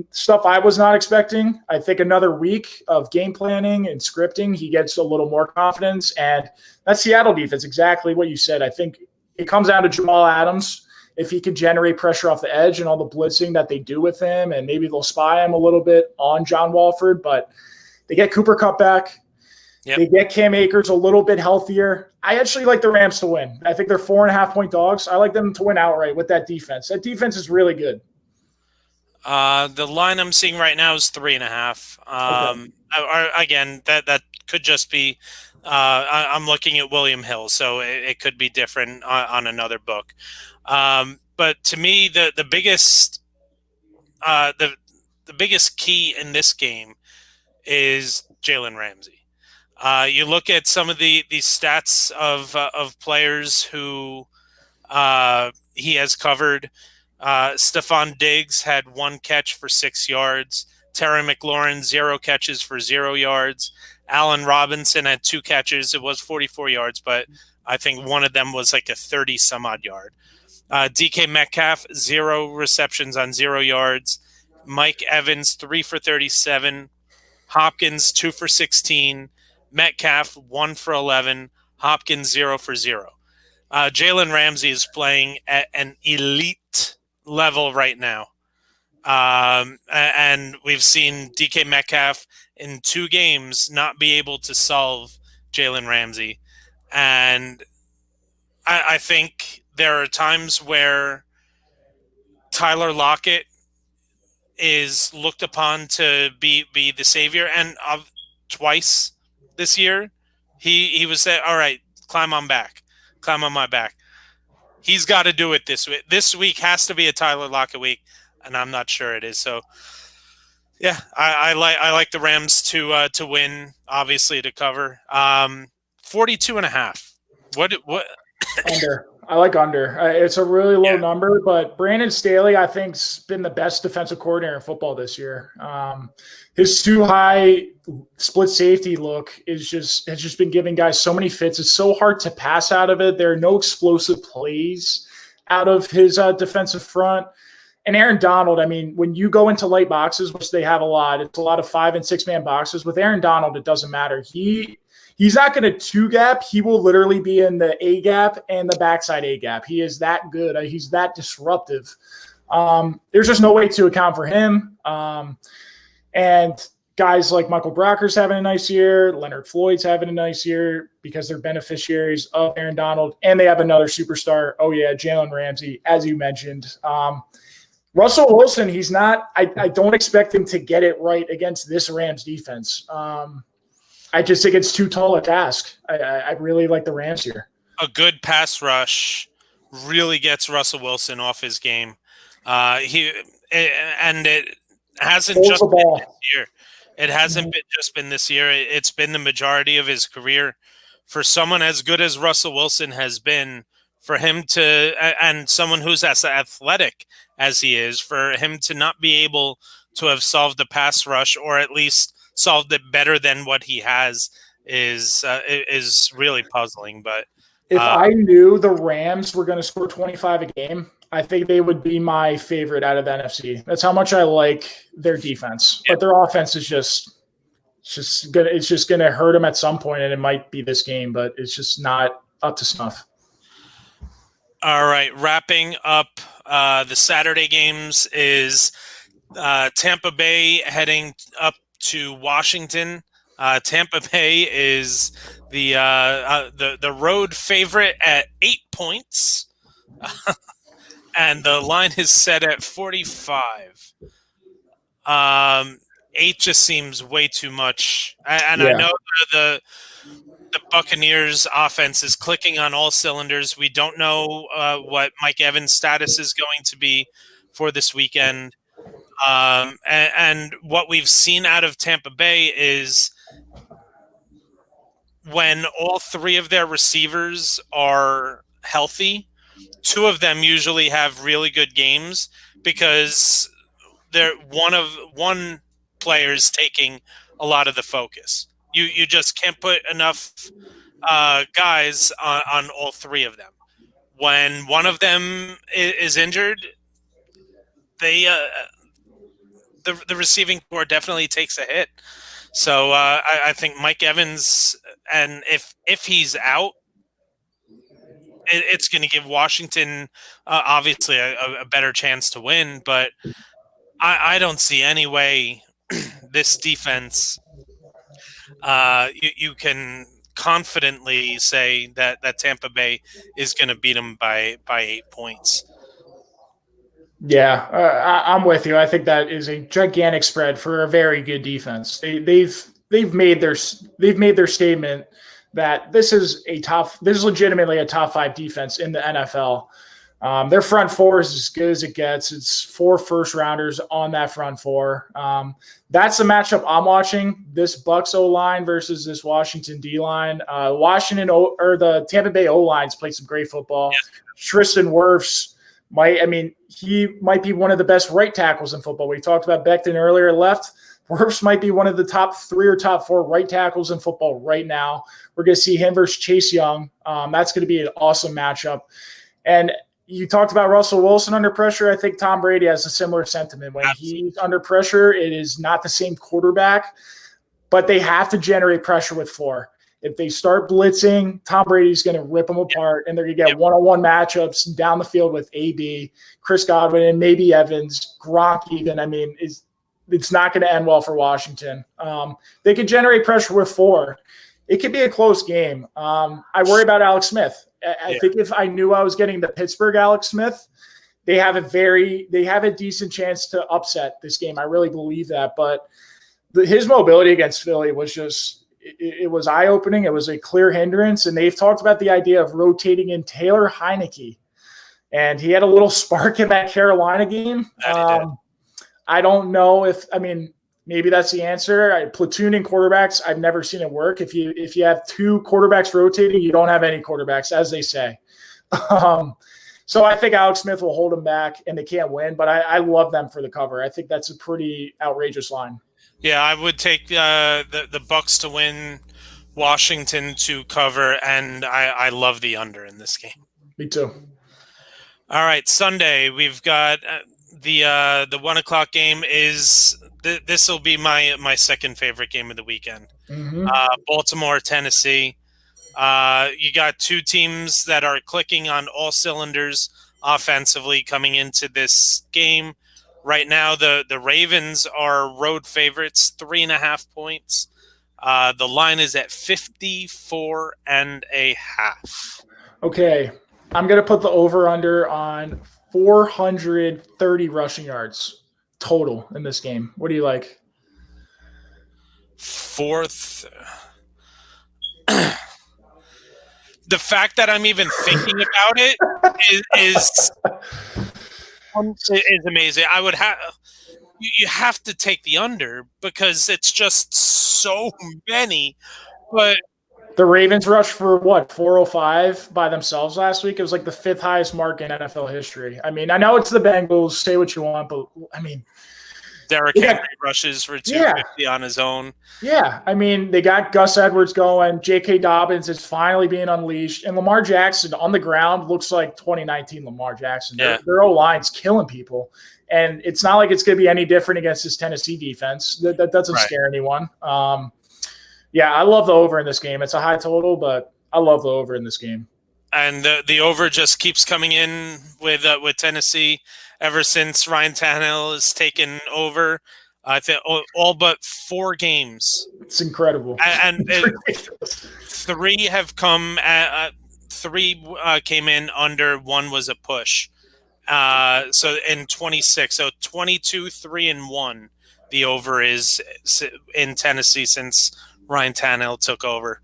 S2: stuff I was not expecting. I think another week of game planning and scripting, he gets a little more confidence. And that Seattle defense, exactly what you said. I think it comes down to Jamal Adams. If he can generate pressure off the edge and all the blitzing that they do with him, and maybe they'll spy him a little bit on John Walford, but they get Cooper Kupp back. Yep. They get Cam Akers a little bit healthier. I actually like the Rams to win. I think they're 4.5-point dogs. I like them to win outright with that defense. That defense is really good.
S1: The line I'm seeing right now is 3.5. Okay. Again, that could just be. I'm looking at William Hill, so it could be different on another book. But to me, the biggest the biggest key in this game is Jalen Ramsey. You look at some of the stats of players who he has covered. Stephon Diggs had 1 catch for 6 yards. Terry McLaurin, 0 catches for 0 yards. Allen Robinson had 2 catches. It was 44 yards, but I think one of them was like a 30-some-odd yard. DK Metcalf, 0 receptions on 0 yards. Mike Evans, 3 for 37. Hopkins, 2 for 16. Metcalf, 1 for 11. Hopkins, 0 for 0. Jalen Ramsey is playing at an elite level right now. And we've seen DK Metcalf in 2 games not be able to solve Jalen Ramsey. And I think there are times where Tyler Lockett is looked upon to be the savior. And twice this year, he was said, all right, climb on my back. He's got to do it this week. This week has to be a Tyler Lockett week, and I'm not sure it is. So, yeah, I like the Rams to win, obviously to cover. 42.5. What?
S2: Under. I like under. It's a really low number, but Brandon Staley, I think, has been the best defensive coordinator in football this year. His too high split safety look has just been giving guys so many fits. It's so hard to pass out of it. There are no explosive plays out of his defensive front. And Aaron Donald, I mean, when you go into light boxes, which they have a lot, it's a lot of 5 and 6 man boxes. With Aaron Donald, it doesn't matter. He's not going to two gap. He will literally be in the A gap and the backside A gap. He is that good. He's that disruptive. There's just no way to account for him. And guys like Michael Brocker's having a nice year. Leonard Floyd's having a nice year because they're beneficiaries of Aaron Donald. And they have another superstar. Oh, yeah, Jalen Ramsey, as you mentioned. Russell Wilson, he's not – I don't expect him to get it right against this Rams defense. I just think it's too tall a task. I really like the Rams here.
S1: A good pass rush really gets Russell Wilson off his game. It hasn't just been this year. It hasn't just been this year. It's been the majority of his career. For someone as good as Russell Wilson has been, for him to, and someone who's as athletic as he is, for him to not be able to have solved the pass rush, or at least solved it better than what he has, is really puzzling. But
S2: if I knew the Rams were going to score 25 a game, I think they would be my favorite out of the NFC. That's how much I like their defense. But their offense is just gonna hurt them at some point, and it might be this game, but it's just not up to snuff.
S1: All right, wrapping up the Saturday games is Tampa Bay heading up to Washington. Tampa Bay is the road favorite at 8 points. And the line is set at 45. 8 just seems way too much. I know the Buccaneers offense is clicking on all cylinders. We don't know what Mike Evans' status is going to be for this weekend. And what we've seen out of Tampa Bay is when all 3 of their receivers are healthy, 2 of them usually have really good games because they're one player's taking a lot of the focus. You just can't put enough guys on all 3 of them. When one of them is injured, the receiving core definitely takes a hit. So I think Mike Evans, and if he's out, it's going to give Washington obviously a better chance to win, but I don't see any way this defense you can confidently say that Tampa Bay is going to beat them by 8 points.
S2: Yeah, I'm with you. I think that is a gigantic spread for a very good defense. They've made their statement that this is legitimately a top 5 defense in the NFL. Their front 4 is as good as it gets. It's 4 first-rounders on that front 4. That's the matchup I'm watching. This Bucs O-line versus this Washington D-line. The Tampa Bay O-line's played some great football. Yes. Tristan Wirfs he might be one of the best right tackles in football. We talked about Becton earlier, left. Wirfs might be one of the top 3 or top 4 right tackles in football right now. We're going to see him versus Chase Young. That's going to be an awesome matchup. And you talked about Russell Wilson under pressure. I think Tom Brady has a similar sentiment. When he's under pressure, it is not the same quarterback, but they have to generate pressure with 4. If they start blitzing, Tom Brady's going to rip them apart, and they're going to get one-on-one matchups down the field with AB, Chris Godwin, and maybe Evans, Gronk even. It's not going to end well for Washington. They can generate pressure with 4. It could be a close game. I worry about Alex Smith. I think if I knew I was getting the Pittsburgh Alex Smith, they have a decent chance to upset this game. I really believe that. But his mobility against Philly was just – it was eye-opening. It was a clear hindrance. And they've talked about the idea of rotating in Taylor Heineke. And he had a little spark in that Carolina game. I don't know maybe that's the answer. Platooning quarterbacks, I've never seen it work. If you have 2 quarterbacks rotating, you don't have any quarterbacks, as they say. So I think Alex Smith will hold them back, and they can't win. But I love them for the cover. I think that's a pretty outrageous line.
S1: Yeah, I would take the Bucs to win, Washington to cover, and I love the under in this game.
S2: Me too.
S1: All right, Sunday we've got the 1 o'clock game is this will be my second favorite game of the weekend.
S2: Mm-hmm.
S1: Baltimore, Tennessee. You got two teams that are clicking on all cylinders offensively coming into this game. Right now, the Ravens are road favorites, 3.5 points. The line is at 54.5.
S2: Okay, I'm going to put the over-under on 430 rushing yards total in this game. What do you like?
S1: Fourth. The fact that I'm even thinking about it is amazing. I would have you have to take the under because it's just so many. But
S2: the Ravens rushed for what, 405 by themselves last week? It was like the 5th highest mark in NFL history. I mean, I know it's the Bengals. Say what you want, but I mean,
S1: Derrick Henry rushes for 250 on his own.
S2: Yeah, I mean, they got Gus Edwards going. J.K. Dobbins is finally being unleashed. And Lamar Jackson on the ground looks like 2019 Lamar Jackson.
S1: Yeah.
S2: Their O-line's killing people. And it's not like it's going to be any different against this Tennessee defense. That doesn't scare anyone. Yeah, I love the over in this game. It's a high total, but I love the over in this game.
S1: And the over just keeps coming in with Tennessee ever since Ryan Tannehill has taken over. I think all but 4 games.
S2: It's incredible.
S1: And 3 have come at 3 came in under, 1 was a push. So in 26, so 22, 3 and 1, the over is in Tennessee since Ryan Tannehill took over.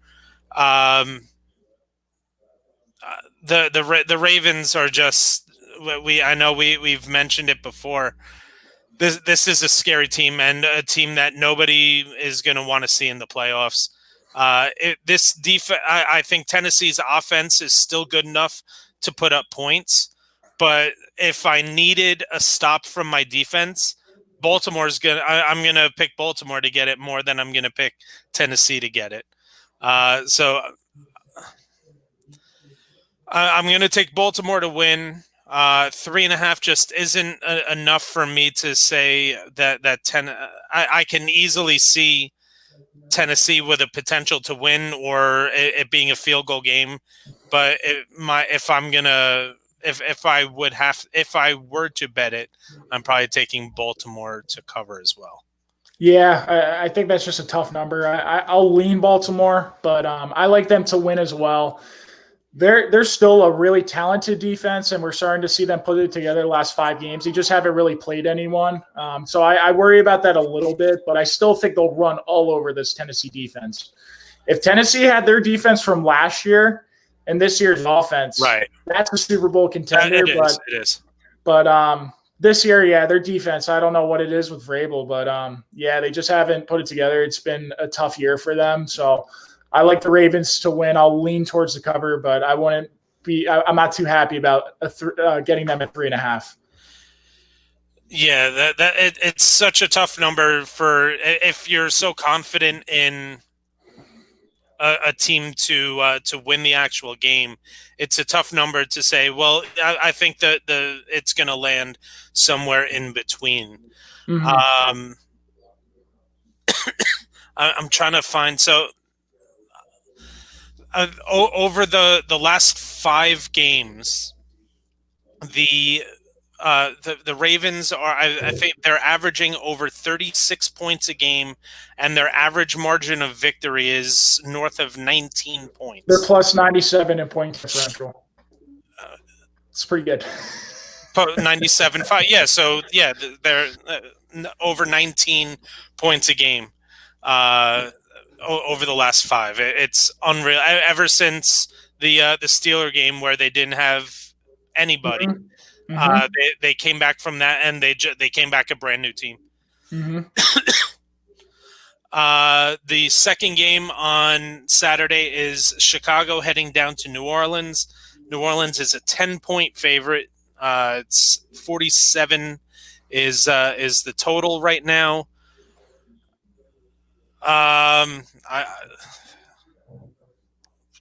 S1: The Ravens are just I know we've mentioned it before. This is a scary team and a team that nobody is going to want to see in the playoffs. This defense, I think Tennessee's offense is still good enough to put up points, but if I needed a stop from my defense, I'm gonna pick Baltimore to get it more than I'm gonna pick Tennessee to get it. So I'm gonna take Baltimore to win. 3.5 just isn't enough for me to say that I can easily see Tennessee with a potential to win or it being a field goal game. But if I were to bet it, I'm probably taking Baltimore to cover as well.
S2: Yeah, I think that's just a tough number. I'll lean Baltimore, but I like them to win as well. They're still a really talented defense, and we're starting to see them put it together the last 5 games. They just haven't really played anyone. So I worry about that a little bit, but I still think they'll run all over this Tennessee defense. If Tennessee had their defense from last year and this year's offense,
S1: right,
S2: that's a Super Bowl contender.
S1: It is.
S2: But this year, yeah, their defense, I don't know what it is with Vrabel, but yeah, they just haven't put it together. It's been a tough year for them. So I like the Ravens to win. I'll lean towards the cover, but I'm not too happy about getting them at 3.5.
S1: Yeah, it's such a tough number for if you're so confident in a team to win the actual game. It's a tough number to say. Well, I think that it's going to land somewhere in between. Mm-hmm. I'm trying to find over the last 5 games, the Ravens are I think they're averaging over 36 points a game, and their average margin of victory is north of 19 points.
S2: They're plus 97 in point differential. It's pretty good.
S1: 97.5. Yeah, so yeah, they're over 19 points a game. Over the last 5, it's unreal. Ever since the Steeler game where they didn't have anybody, mm-hmm. They came back from that, and they came back a brand new team.
S2: Mm-hmm.
S1: The second game on Saturday is Chicago heading down to New Orleans. New Orleans is a 10-point favorite. It's 47 is the total right now.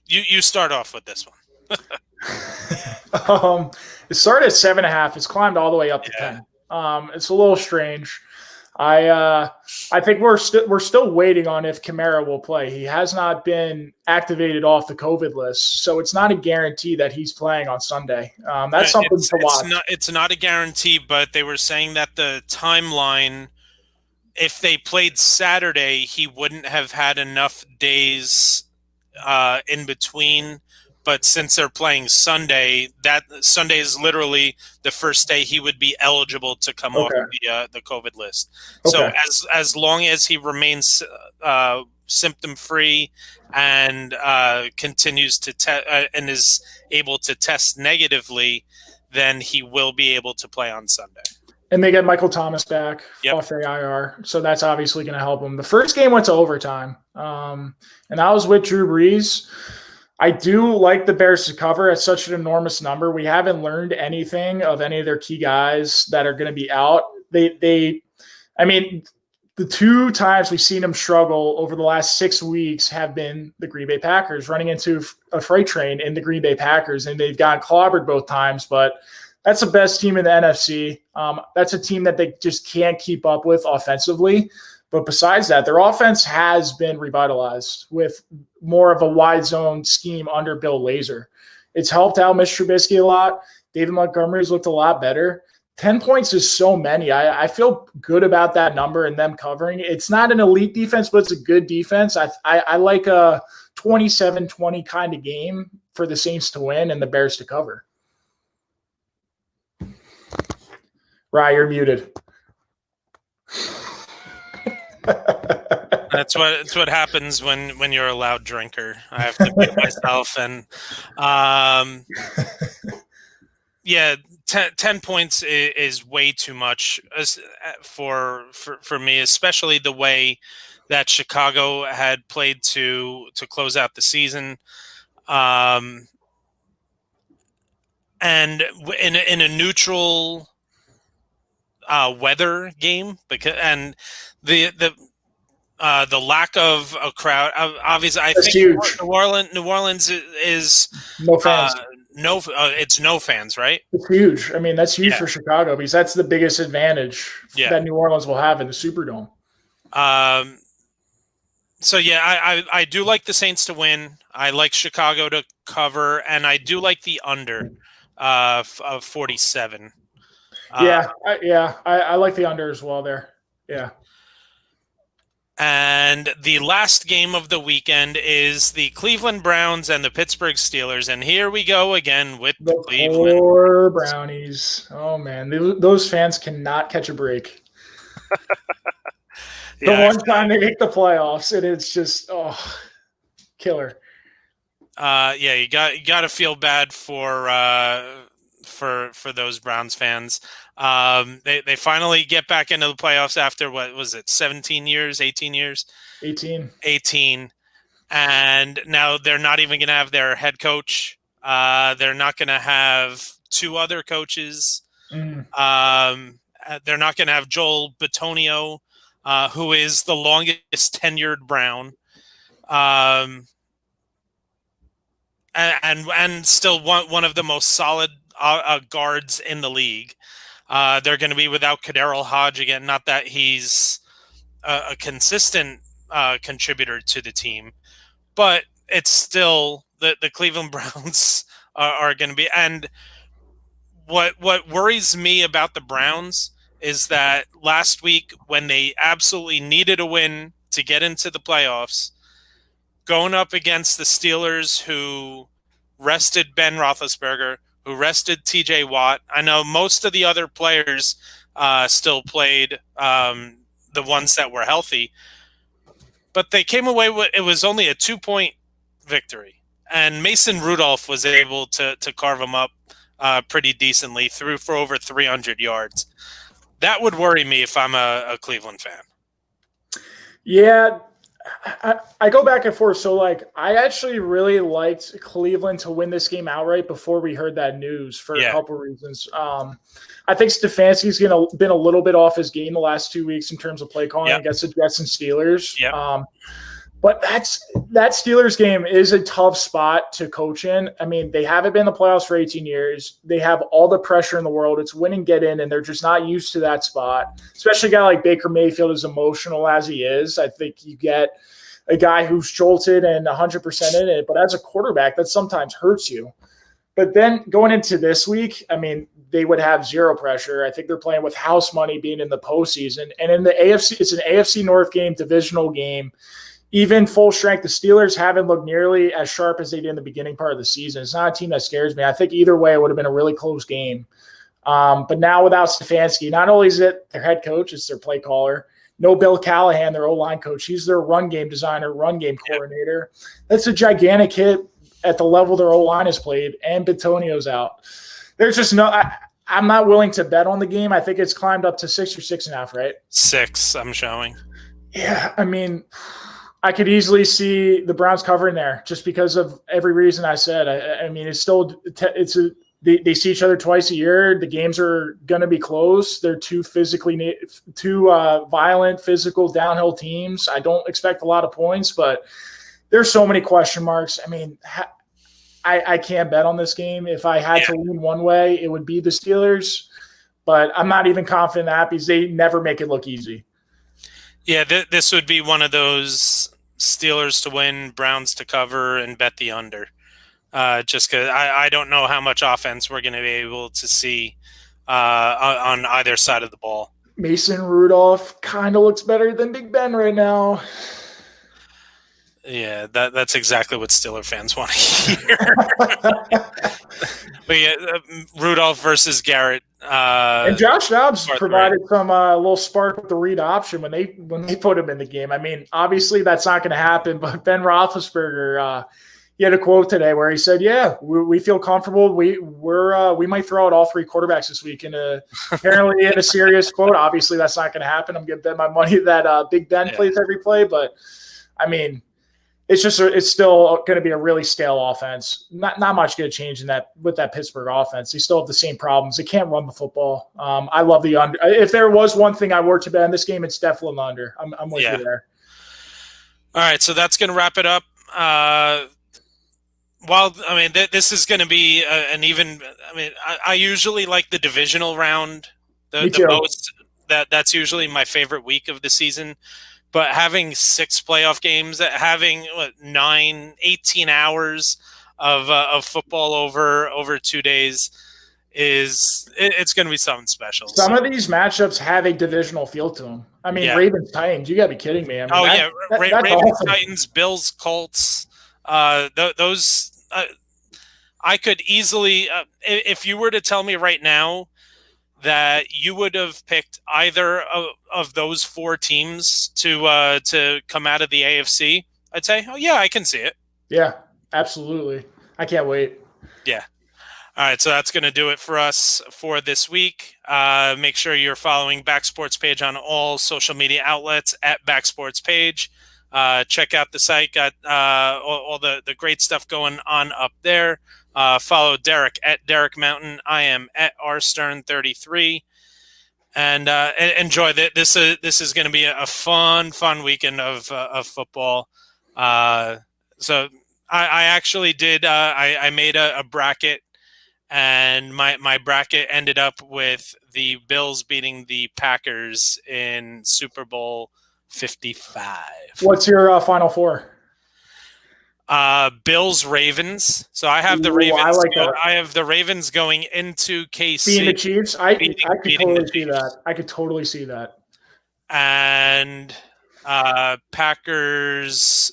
S1: You start off with this one.
S2: It started at 7.5. It's climbed all the way up to 10. It's a little strange. I think we're still waiting on if Kamara will play. He has not been activated off the COVID list, so it's not a guarantee that he's playing on Sunday. That's something to watch.
S1: It's not a guarantee, but they were saying that the timeline, if they played Saturday, he wouldn't have had enough days in between. But since they're playing Sunday, that Sunday is literally the first day he would be eligible to come off the COVID list. Okay. So as long as he remains symptom free and continues to and is able to test negatively, then he will be able to play on Sunday.
S2: And they get Michael Thomas back off the IR, so that's obviously going to help him. The first game went to overtime, and that was with Drew Brees. I do like the Bears to cover at such an enormous number. We haven't learned anything of any of their key guys that are going to be out. The two times we've seen them struggle over the last 6 weeks have been the Green Bay Packers, running into a freight train in the Green Bay Packers, and they've gotten clobbered both times. But that's the best team in the NFC. That's a team that they just can't keep up with offensively. But besides that, their offense has been revitalized with more of a wide zone scheme under Bill Lazor. It's helped out Mr. Trubisky a lot. David Montgomery's looked a lot better. 10 points is so many. I feel good about that number and them covering. It's not an elite defense, but it's a good defense. I like a 27-20 kind of game for the Saints to win and the Bears to cover. Rye, you're muted.
S1: That's what happens when you're a loud drinker. I have to mute myself, and 10 points is way too much for me, especially the way that Chicago had played to close out the season. And in a neutral weather game, and the lack of a crowd, obviously, I think huge. New Orleans is
S2: no fans.
S1: It's no fans, right?
S2: It's huge. I mean, that's huge for Chicago because that's the biggest advantage that New Orleans will have in the Superdome.
S1: So I do like the Saints to win. I like Chicago to cover, and I do like the under of 47.
S2: I like the under as well there. Yeah.
S1: And the last game of the weekend is the Cleveland Browns and the Pittsburgh Steelers. And here we go again with the Cleveland
S2: poor Brownies. Oh, man. Those fans cannot catch a break. One time they make the playoffs, and it's just, killer.
S1: You got to feel bad for those Browns fans. They finally get back into the playoffs after, what was it, 18 years? 18. And now they're not even going to have their head coach. They're not going to have two other coaches. They're not going to have Joel Bitonio, who is the longest tenured Brown. And still one of the most solid guards in the league. They're going to be without Kaderil Hodge again. Not that he's a consistent contributor to the team, but it's still the Cleveland Browns are going to be. And what worries me about the Browns is that last week, when they absolutely needed a win to get into the playoffs, going up against the Steelers, who rested Ben Roethlisberger, who rested T.J. Watt. I know most of the other players still played, the ones that were healthy, but they came away with, it was only a 2-point victory, and Mason Rudolph was able to carve them up pretty decently, threw for over 300 yards. That would worry me if I'm a Cleveland fan.
S2: Yeah. I go back and forth. So, I actually really liked Cleveland to win this game outright before we heard that news for a couple reasons. I think Stefanski's been a little bit off his game the last 2 weeks in terms of play calling against the Jets and Steelers. But that Steelers game is a tough spot to coach in. I mean, they haven't been in the playoffs for 18 years. They have all the pressure in the world. It's win and get in, and they're just not used to that spot. Especially a guy like Baker Mayfield, as emotional as he is. I think you get a guy who's jolted and 100% in it, but as a quarterback, that sometimes hurts you. But then going into this week, I mean, they would have zero pressure. I think they're playing with house money being in the postseason. And in the AFC, it's an AFC North game, divisional game. Even full strength, the Steelers haven't looked nearly as sharp as they did in the beginning part of the season. It's not a team that scares me. I think either way it would have been a really close game. But now without Stefanski, not only is it their head coach, it's their play caller. No Bill Callahan, their O-line coach. He's their run game designer, run game coordinator. That's a gigantic hit at the level their O-line has played, and Bitonio's out. There's just no I'm not willing to bet on the game. I think it's climbed up to 6 or 6.5, right?
S1: 6, I'm showing.
S2: Yeah, I mean, I could easily see the Browns covering there just because of every reason I said. I mean, they see each other twice a year. The games are going to be close. They're two violent, physical, downhill teams. I don't expect a lot of points, but there's so many question marks. I mean, I can't bet on this game. If I had to lean one way, it would be the Steelers, but I'm not even confident in that because they never make it look easy.
S1: Yeah, this would be one of those Steelers to win, Browns to cover, and bet the under. Just because I don't know how much offense we're going to be able to see on either side of the ball.
S2: Mason Rudolph kind of looks better than Big Ben right now.
S1: Yeah, that's exactly what Steeler fans want to hear. But yeah, Rudolph versus Garrett.
S2: And Josh Dobbs provided some little spark with the read option when they put him in the game. I mean, obviously that's not going to happen, but Ben Roethlisberger, he had a quote today where he said, "Yeah, we feel comfortable. We might throw out all 3 quarterbacks this week." And apparently, in a serious quote, obviously that's not going to happen. I'm going to bet my money that Big Ben plays every play, but I mean. It's still going to be a really stale offense. Not much going to change in that with that Pittsburgh offense. They still have the same problems. They can't run the football. I love the under. If there was one thing I were to bet in this game, it's definitely the under. I'm with you there.
S1: All right, so that's going to wrap it up. This is going to be an even. I mean, I usually like the divisional round the most. That's usually my favorite week of the season. But having 6 playoff games, having 18 hours of football over 2 days it's going to be something special.
S2: Some of these matchups have a divisional feel to them. I mean, Ravens Titans, you got to be kidding me. I mean,
S1: Ravens
S2: awesome.
S1: Titans, Bills Colts. Those I could easily, if you were to tell me right now that you would have picked either of those 4 teams to come out of the AFC, I'd say, oh, yeah, I can see it.
S2: Yeah, absolutely. I can't wait.
S1: Yeah. All right, so that's going to do it for us for this week. Make sure you're following Backsports Page on all social media outlets at Backsports Page. Check out the site, got all the great stuff going on up there. Follow Derek at Derek Mountain. I am at rstern33, and enjoy that. This is going to be a fun weekend of football. So I actually did. I made a bracket, and my bracket ended up with the Bills beating the Packers in Super Bowl 55.
S2: What's your Final Four?
S1: Bills Ravens. So I have the Ravens. I have the Ravens going into KC.
S2: Beating the Chiefs. I could totally see that. I could totally see that.
S1: And Packers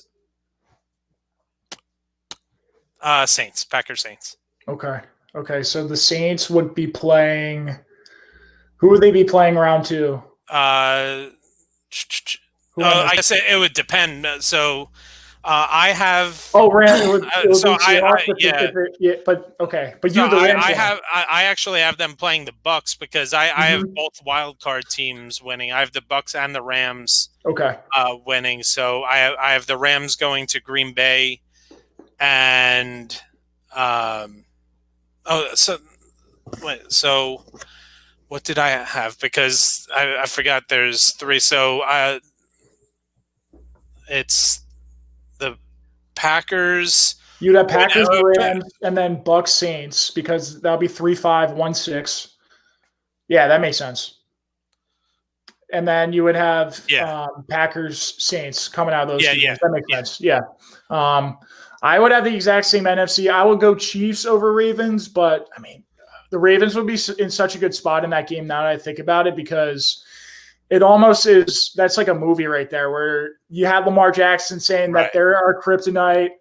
S1: Saints. Packers Saints.
S2: Okay. So the Saints would be playing. Who would they be playing round 2?
S1: I guess it would depend. So I have.
S2: Oh, Rams. But
S1: I actually have them playing the Bucks because I have both wild card teams winning. I have the Bucks and the Rams. Winning. So I have the Rams going to Green Bay, and so what did I have? Because I forgot. There's 3. So it's the Packers.
S2: You'd have Packers,
S1: Uh,
S2: Rams, and then Bucks, Saints, because that'll be 3-5, 1-6. Yeah, that makes sense. And then you would have Packers, Saints coming out of those two games. That makes sense. Yeah. I would have the exact same NFC. I would go Chiefs over Ravens, but I mean, the Ravens would be in such a good spot in that game now that I think about it, because it almost is, that's like a movie right there where you have Lamar Jackson saying that they're our kryptonite,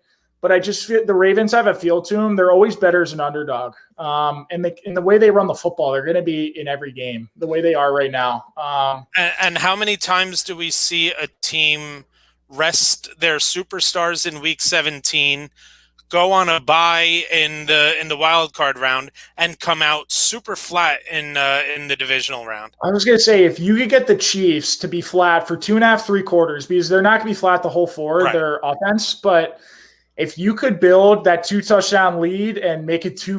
S2: but I just feel the Ravens have a feel to them. They're always better as an underdog. And in the way they run the football, they're going to be in every game the way they are right now.
S1: And how many times do we see a team rest their superstars in week 17, go on a bye in the wild card round, and come out super flat in the divisional round?
S2: I was going to say, if you could get the Chiefs to be flat for 2.5, 3 quarters, because they're not going to be flat the whole 4, their offense, but if you could build that 2-touchdown lead and make it too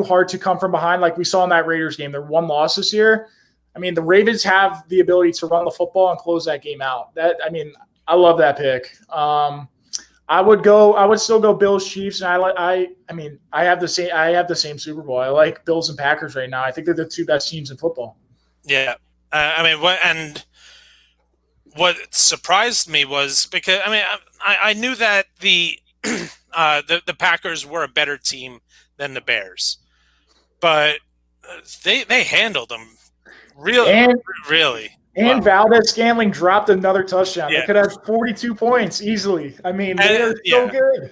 S2: hard to come from behind, like we saw in that Raiders game, they're 1 loss this year. I mean, the Ravens have the ability to run the football and close that game out. I love that pick. I would still go Bills, Chiefs, and I have the same Super Bowl. I like Bills and Packers right now. I think they're the 2 best teams in football.
S1: Yeah. What surprised me was, because I knew that the Packers were a better team than the Bears, but they handled them really.
S2: And Valdez-Scantling dropped another touchdown.
S1: Yeah.
S2: They could have 42 points easily. I mean, they're so good.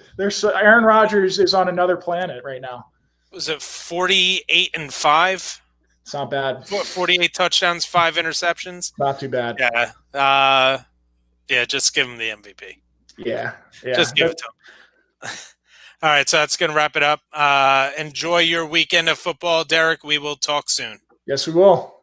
S2: Aaron Rodgers is on another planet right now.
S1: Was it 48-5?
S2: It's not bad.
S1: 48 touchdowns, 5 interceptions.
S2: Not too bad.
S1: Yeah. Just give him the MVP.
S2: Yeah.
S1: Just give it to him. All right, so that's going to wrap it up. Enjoy your weekend of football, Derek. We will talk soon.
S2: Yes, we will.